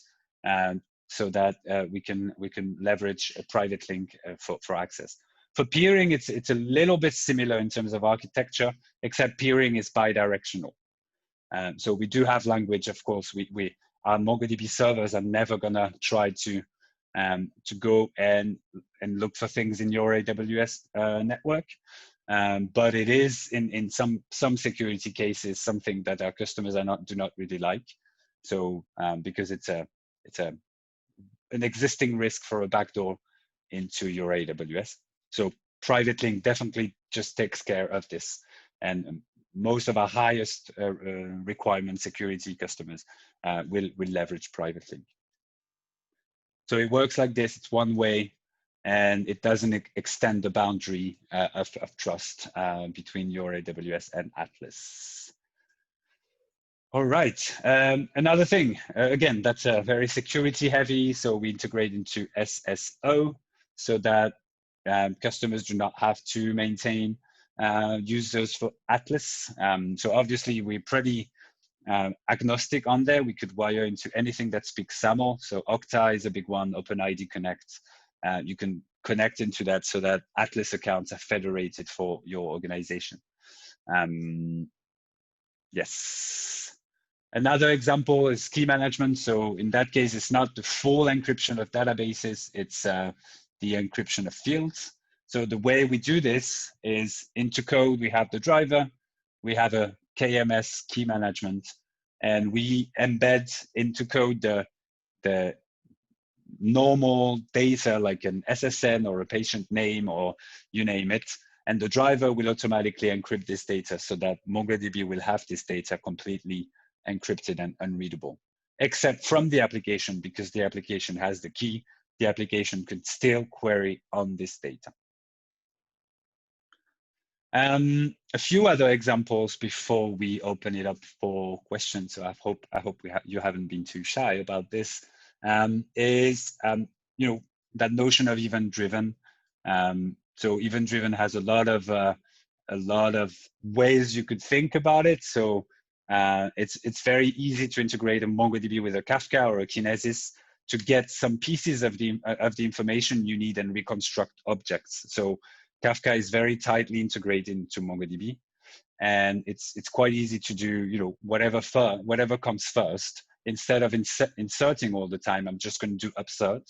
so that we can leverage a private link for access. For peering, it's a little bit similar in terms of architecture, except peering is bidirectional. So we do have language, of course. Our MongoDB servers are never gonna try to go and look for things in your AWS network. But it is in some security cases something that our customers do not really like. So because it's an existing risk for a backdoor into your AWS. So private link definitely just takes care of this. And most of our highest requirement security customers will leverage private link. So it works like this. It's one way, and it doesn't extend the boundary of trust between your AWS and Atlas. All right, another thing, again, that's very security heavy. So we integrate into SSO so that customers do not have to maintain users for Atlas. So obviously we're pretty agnostic on there. We could wire into anything that speaks SAML. So Okta is a big one, OpenID Connect. You can connect into that so that Atlas accounts are federated for your organization. Yes. Another example is key management. So in that case, it's not the full encryption of databases, it's the encryption of fields. So the way we do this is into code, we have the driver, we have a KMS, key management, and we embed into code the normal data like an SSN or a patient name or you name it. And the driver will automatically encrypt this data so that MongoDB will have this data completely encrypted and unreadable, except from the application, because the application has the key, the application could still query on this data. A few other examples before we open it up for questions. So I hope you haven't been too shy about this. Is that notion of event-driven. So event-driven has a lot of ways you could think about it. So it's very easy to integrate a MongoDB with a Kafka or a Kinesis to get some pieces of the information you need and reconstruct objects. So Kafka is very tightly integrated into MongoDB, and it's quite easy to do whatever comes first. Instead of inserting all the time, I'm just going to do upsert.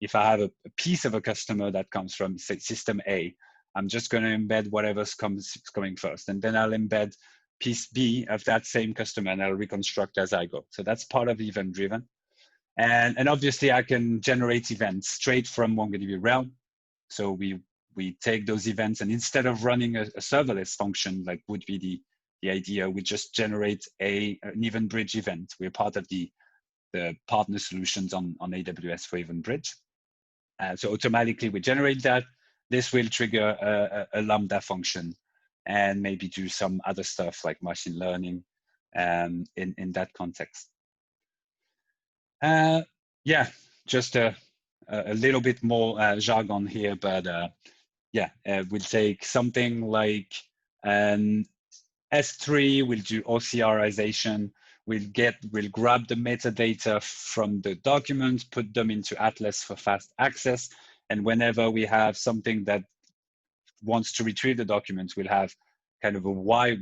If I have a piece of a customer that comes from, say, system A, I'm just going to embed whatever's coming first, and then I'll embed piece B of that same customer, and I'll reconstruct as I go. So that's part of event-driven. And obviously, I can generate events straight from MongoDB realm. So we take those events, and instead of running a serverless function, like would be the idea, we just generate an Event Bridge event. We're part of the partner solutions on AWS for Event Bridge. So automatically we generate that. This will trigger a Lambda function and maybe do some other stuff like machine learning in that context. Yeah, just a little bit more jargon here, but we'll take something like S3, we'll do OCRization, we'll grab the metadata from the documents, put them into Atlas for fast access, and whenever we have something that wants to retrieve the documents, we'll have kind of a Y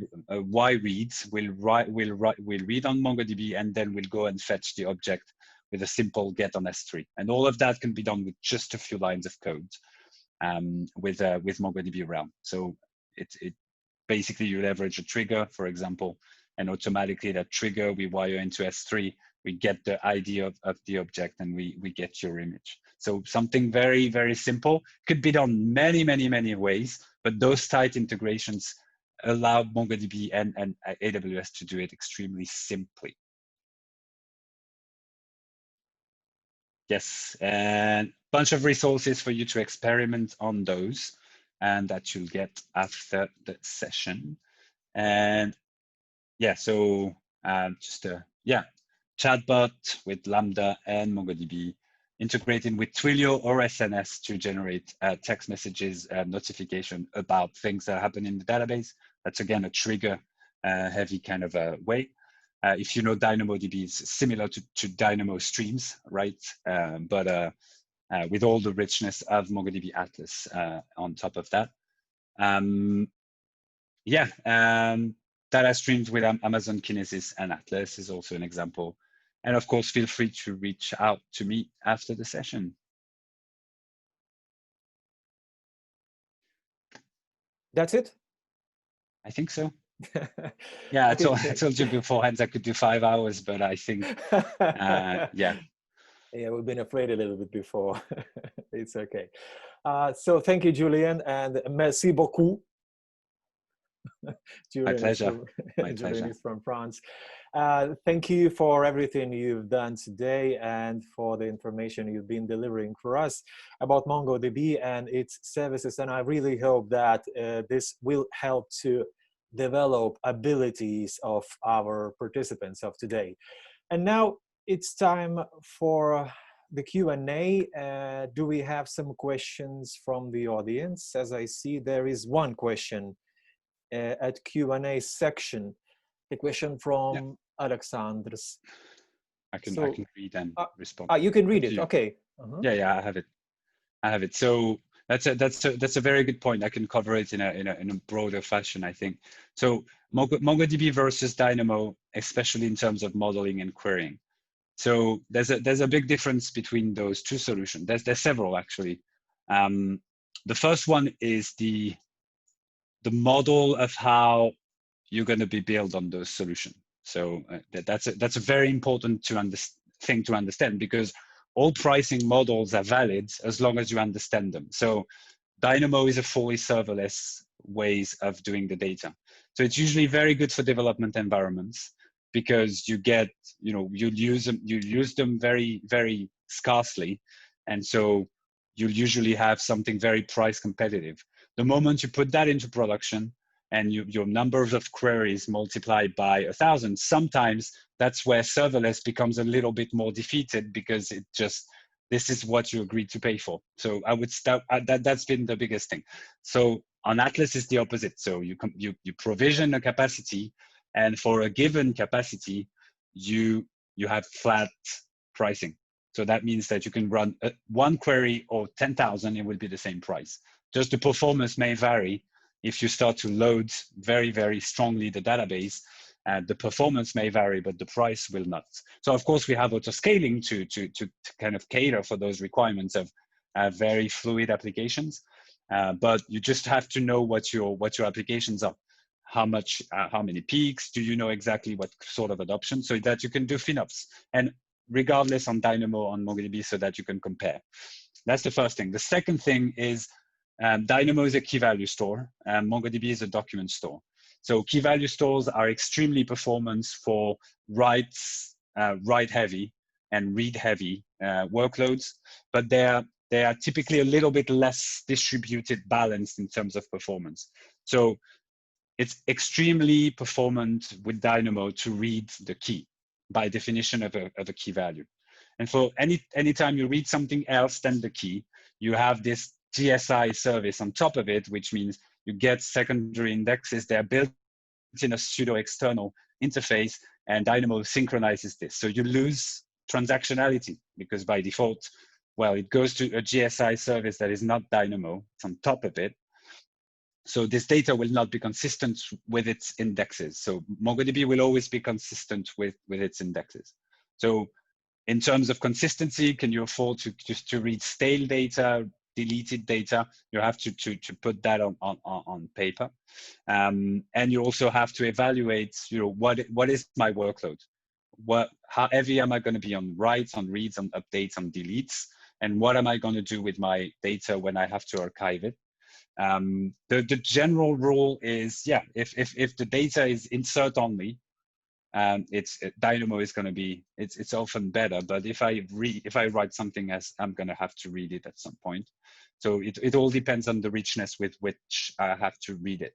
reads. We'll read on MongoDB, and then we'll go and fetch the object with a simple get on S3. And all of that can be done with just a few lines of code with MongoDB realm. So it basically you leverage a trigger, for example, and automatically that trigger we wire into S3. We get the ID of the object, and we get your image. So something very, very simple. Could be done many, many, many ways, but those tight integrations allow MongoDB and AWS to do it extremely simply. Yes, and a bunch of resources for you to experiment on those, and that you'll get after the session. And yeah, so just chatbot with Lambda and MongoDB, integrating with Twilio or SNS to generate text messages and notification about things that happen in the database. That's again a trigger heavy kind of a way. If you know DynamoDB, it's similar to Dynamo Streams, right? But with all the richness of MongoDB Atlas on top of that. Data streams with Amazon Kinesis and Atlas is also an example. And of course, feel free to reach out to me after the session. That's it? I think so. Yeah, I told you beforehand I could do 5 hours, but I think, yeah. Yeah, we've been afraid a little bit before. It's okay. So thank you, Julien, and merci beaucoup. My pleasure. Julien is from France. Thank you for everything you've done today and for the information you've been delivering for us about MongoDB and its services. And I really hope that this will help to develop abilities of our participants of today. And now it's time for the Q&A. Do we have some questions from the audience? As I see, there is one question at Q&A section. The question from Alexandros. I can read and respond. You can read it. Okay. Yeah, I have it. So that's a very good point. I can cover it in a broader fashion, I think. So MongoDB versus Dynamo, especially in terms of modeling and querying. So there's a big difference between those two solutions. There's several actually. The first one is the model of how you're going to be built on those solutions. So that's a very important thing to understand, because all pricing models are valid as long as you understand them. So Dynamo is a fully serverless ways of doing the data. So it's usually very good for development environments, because you use them very, very scarcely. And so you'll usually have something very price competitive. The moment you put that into production and your numbers of queries multiplied by 1,000, sometimes that's where serverless becomes a little bit more defeated, because this is what you agreed to pay for. So I would start, that's been the biggest thing. So on Atlas is the opposite. So you provision a capacity, and for a given capacity, you have flat pricing. So that means that you can run one query or 10,000, it will be the same price. Just the performance may vary. If you start to load very, very strongly the database, the performance may vary, but the price will not. So of course we have autoscaling to kind of cater for those requirements of very fluid applications. But you just have to know what your applications are. How many peaks, do you know exactly what sort of adoption, so that you can do FinOps, and regardless on Dynamo, on MongoDB, so that you can compare. That's the first thing. The second thing is Dynamo is a key value store, and MongoDB is a document store. So key value stores are extremely performant for write heavy and read heavy workloads, but they are typically a little bit less distributed, balanced in terms of performance. So it's extremely performant with Dynamo to read the key by definition of a key value. And for any time you read something else than the key, you have this GSI service on top of it, which means you get secondary indexes. They're built in a pseudo external interface, and Dynamo synchronizes this. So you lose transactionality, because by default, well, it goes to a GSI service that is not Dynamo. It's on top of it. So this data will not be consistent with its indexes. So MongoDB will always be consistent with its indexes. So in terms of consistency, can you afford to read stale data, deleted data? You have to put that on paper. And you also have to evaluate, what is my workload? How heavy am I going to be on writes, on reads, on updates, on deletes? And what am I going to do with my data when I have to archive it? The general rule is, if the data is insert only, Dynamo is going to be, it's often better. But if I write something, as I'm going to have to read it at some point. So it all depends on the richness with which I have to read it.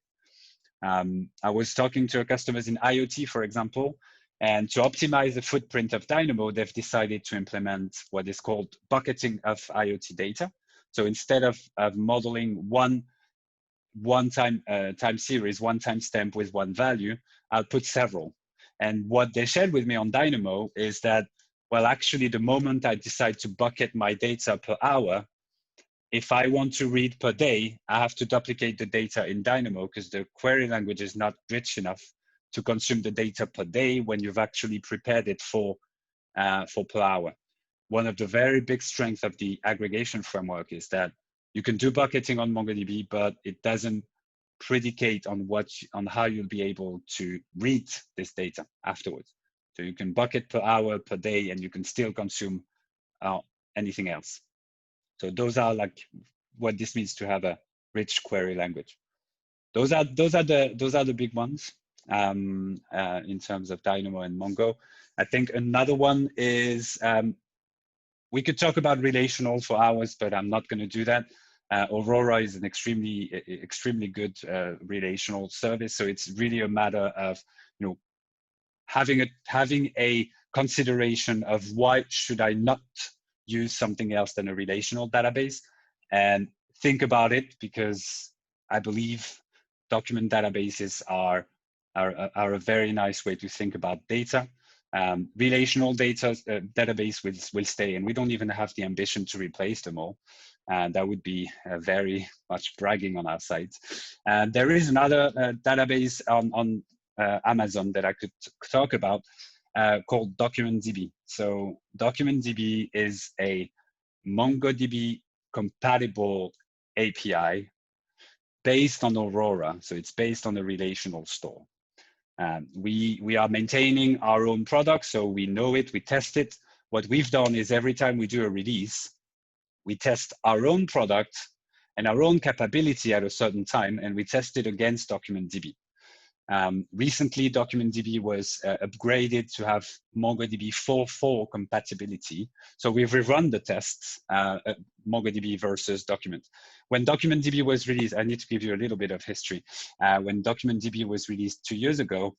I was talking to customers in IoT, for example, and to optimize the footprint of Dynamo, they've decided to implement what is called bucketing of IoT data. So instead of modeling one one time series, one time stamp with one value. I'll put several. And what they shared with me on Dynamo is that, well, actually, the moment I decide to bucket my data per hour, if I want to read per day, I have to duplicate the data in Dynamo because the query language is not rich enough to consume the data per day when you've actually prepared it for per hour. One of the very big strengths of the aggregation framework is that you can do bucketing on MongoDB, but it doesn't predicate on how you'll be able to read this data afterwards. So you can bucket per hour, per day, and you can still consume anything else. So those are like what this means to have a rich query language. Those are the big ones in terms of Dynamo and Mongo. I think another one is we could talk about relational for hours, but I'm not going to do that. Aurora is an extremely good relational service, so it's really a matter of having a consideration of why should I not use something else than a relational database, and think about it, because I believe document databases are a very nice way to think about data. Relational data database will stay, and we don't even have the ambition to replace them all. And that would be very much bragging on our side. And there is another database on Amazon that I could talk about called Documentdb. So Documentdb is a MongoDB compatible API based on Aurora. So it's based on a relational store. We are maintaining our own product, so we know it, we test it. What we've done is every time we do a release, we test our own product and our own capability at a certain time, and we test it against Documentdb. Recently, Documentdb was upgraded to have MongoDB 4.4 compatibility. So we've rerun the tests, MongoDB versus Document. When Documentdb was released, I need to give you a little bit of history. When Documentdb was released 2 years ago,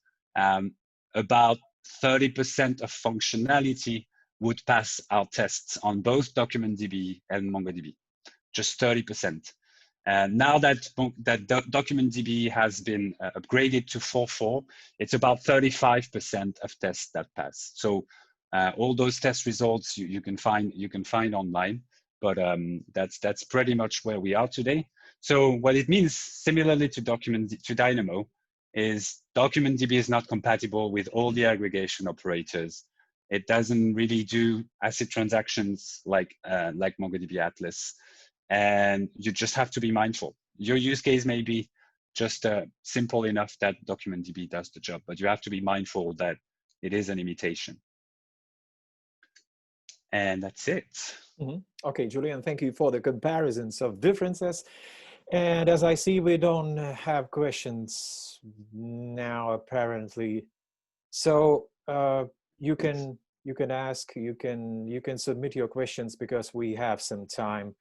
about 30% of functionality would pass our tests on both Documentdb and MongoDB, just 30%. Now that Documentdb has been upgraded to 4.4, it's about 35% of tests that pass. So all those test results you can find online, but that's pretty much where we are today. So what it means, similarly to Dynamo, is Documentdb is not compatible with all the aggregation operators. It doesn't really do ACID transactions like MongoDB Atlas. And you just have to be mindful. Your use case may be just simple enough that Documentdb does the job, but you have to be mindful that it is an imitation. And that's it. Mm-hmm. Okay, Julien, thank you for the comparisons of differences. And as I see, we don't have questions now, apparently. So you can ask, you can submit your questions, because we have some time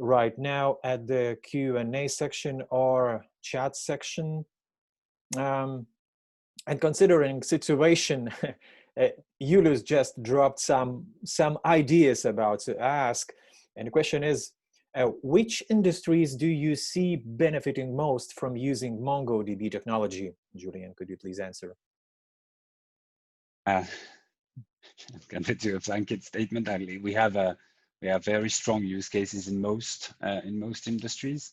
right now at the Q&A section or chat section. And considering situation, Julius just dropped some ideas about to ask. And the question is, which industries do you see benefiting most from using MongoDB technology? Julien, could you please answer? I'm going to do a blanket statement. We have very strong use cases in most industries.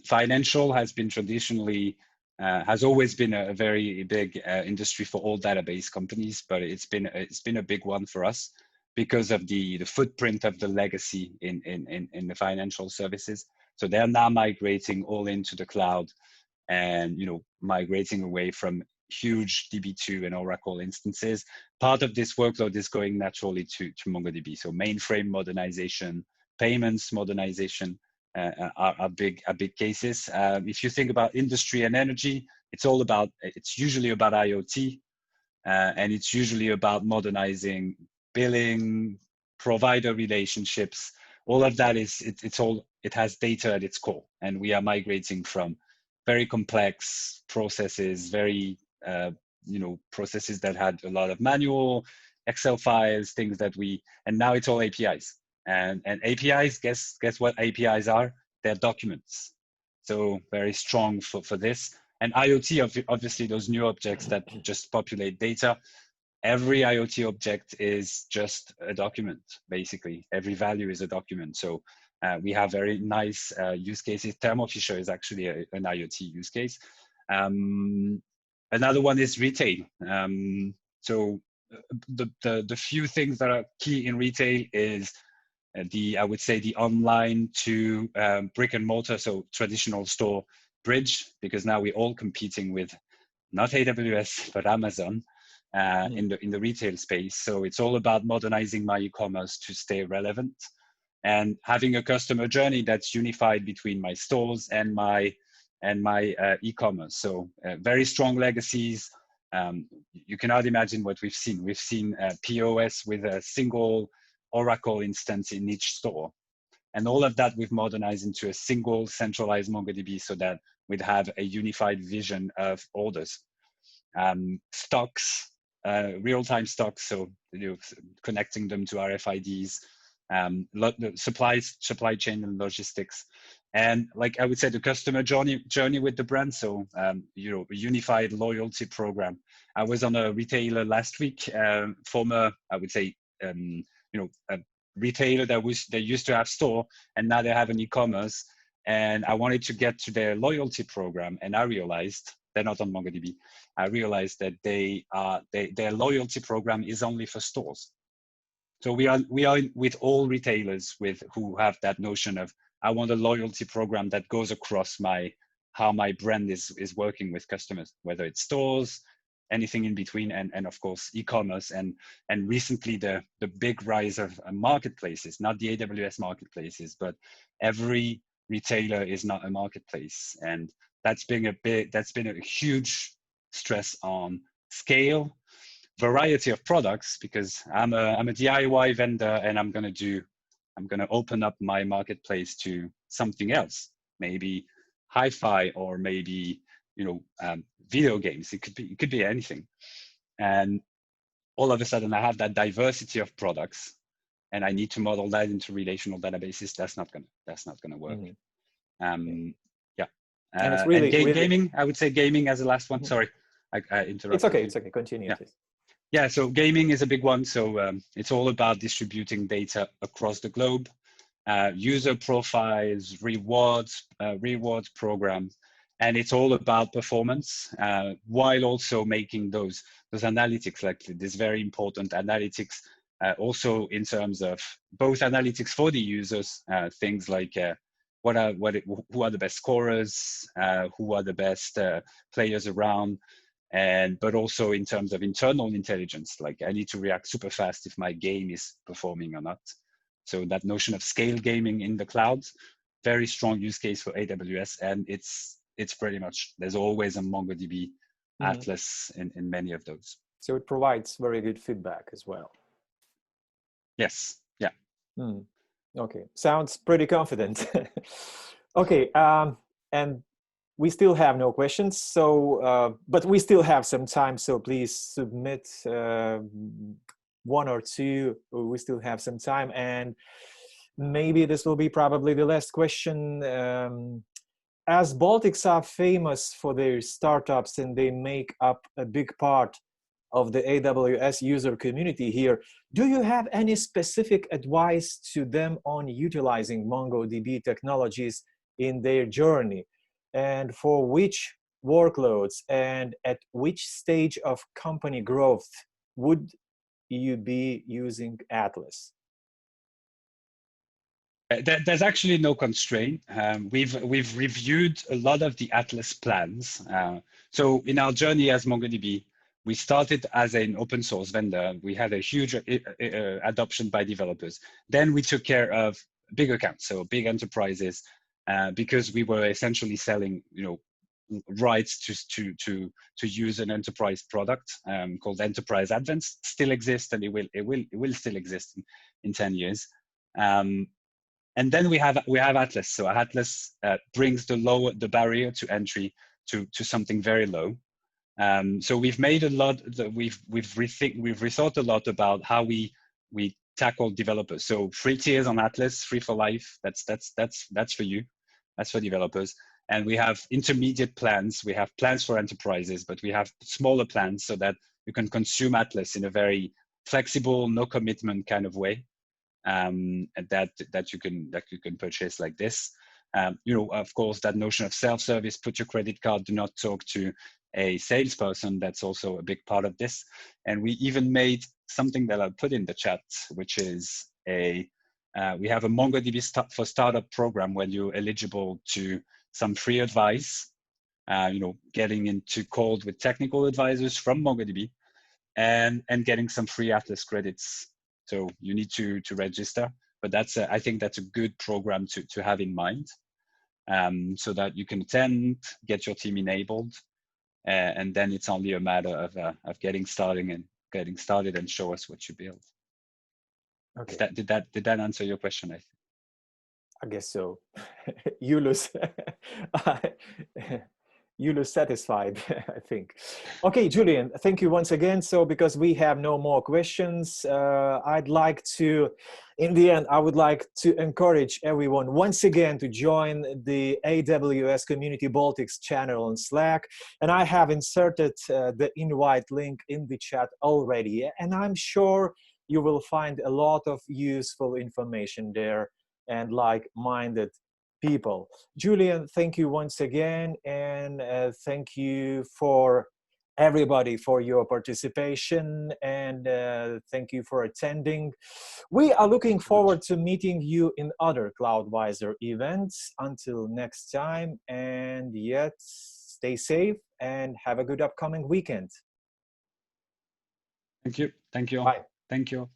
Financial has been traditionally has always been a very big industry for all database companies, but it's been a big one for us because of the footprint of the legacy in the financial services. So they're now migrating all into the cloud, and migrating away from huge DB2 and Oracle instances. Part of this workload is going naturally to MongoDB. So mainframe modernization, payments modernization are big cases. If you think about industry and energy, it's usually about IoT, and it's usually about modernizing billing, provider relationships. All of that it has data at its core, and we are migrating from very complex processes, processes that had a lot of manual Excel files, things and now it's all APIs. And APIs, guess what APIs are? They're documents. So very strong for this. And IoT, obviously, those new objects that just populate data. Every IoT object is just a document, basically. Every value is a document. So we have very nice use cases. Thermo Fisher is actually an IoT use case. Another one is retail. So the few things that are key in retail is I would say the online to brick and mortar, so traditional store bridge, because now we're all competing with not AWS but Amazon in the retail space. So it's all about modernizing my e-commerce to stay relevant and having a customer journey that's unified between my stores and my e-commerce. So very strong legacies. You cannot imagine what we've seen. We've seen POS with a single Oracle instance in each store. And all of that we've modernized into a single centralized MongoDB so that we'd have a unified vision of orders. Stocks, real-time stocks, so connecting them to RFIDs, supply chain and logistics. And like I would say, the customer journey with the brand. So, a unified loyalty program. I was on a retailer last week, former, I would say, a retailer they used to have store and now they have an e-commerce, and I wanted to get to their loyalty program, and I realized they're not on MongoDB. I realized that their loyalty program is only for stores. So we are with all retailers who have that notion of, I want a loyalty program that goes across how my brand is working with customers, whether it's stores, anything in between, and of course e-commerce, and recently the big rise of marketplaces, not the AWS marketplaces, but every retailer is not a marketplace, and that's been a huge stress on scale, variety of products, because I'm a DIY vendor and I'm going to open up my marketplace to something else, maybe hi-fi or maybe video games. It could be anything, and all of a sudden I have that diversity of products, and I need to model that into relational databases. That's not gonna work. Yeah. And it's really gaming. I would say gaming as the last one. Sorry, I interrupted. It's okay. It's okay. Continue. Yeah. Please. Yeah, so gaming is a big one. So it's all about distributing data across the globe, user profiles, rewards programs, and it's all about performance, while also making those analytics, like this very important analytics, also in terms of both analytics for the users, things like who are the best scorers, who are the best players around. But also in terms of internal intelligence, like I need to react super fast if my game is performing or not. So that notion of scale gaming in the cloud, very strong use case for AWS, and it's pretty much, there's always a MongoDB Atlas in many of those. So it provides very good feedback as well. Yes. Yeah. Okay. Sounds pretty confident. Okay. And we still have no questions, so but we still have some time, so please submit one or two. We still have some time, and maybe this will be probably the last question. As Baltics are famous for their startups and they make up a big part of the AWS user community here, do you have any specific advice to them on utilizing MongoDB technologies in their journey? And for which workloads and at which stage of company growth would you be using Atlas? There's actually no constraint. We've reviewed a lot of the Atlas plans. So in our journey as MongoDB, we started as an open source vendor. We had a huge adoption by developers. Then we took care of big accounts, so big enterprises, because we were essentially selling, rights to use an enterprise product called Enterprise Advanced. Still exists, and it will still exist in 10 years. And then we have Atlas. So Atlas brings the barrier to entry to something very low. So we've made a lot. We've rethought a lot about how we tackle developers. So free tiers on Atlas, free for life. That's for you. That's for developers. And we have intermediate plans. We have plans for enterprises, but we have smaller plans so that you can consume Atlas in a very flexible, no commitment kind of way, and that you can purchase like this. You know, of course, that notion of self-service, put your credit card, do not talk to a salesperson. That's also a big part of this. And we even made something that I'll put in the chat, which is we have a MongoDB for Startup program where you're eligible to some free advice, you know, getting into calls with technical advisors from MongoDB, and getting some free Atlas credits. So you need to register, but I think that's a good program to have in mind, so that you can attend, get your team enabled, and then it's only a matter of getting started and show us what you build. Okay. Did that answer your question? I guess so. You lose. You look satisfied, I think. Okay, Julien, thank you once again. So because we have no more questions, I'd like to, in the end, I would like to encourage everyone once again to join the AWS Community Baltics channel on Slack. And I have inserted the invite link in the chat already. And I'm sure you will find a lot of useful information there and like-minded people. Julien, thank you once again, and thank you for everybody for your participation, and thank you for attending. We are looking forward to meeting you in other CloudWiser events. Until next time, and yet stay safe and have a good upcoming weekend. Thank you. Thank you all. Bye. Thank you.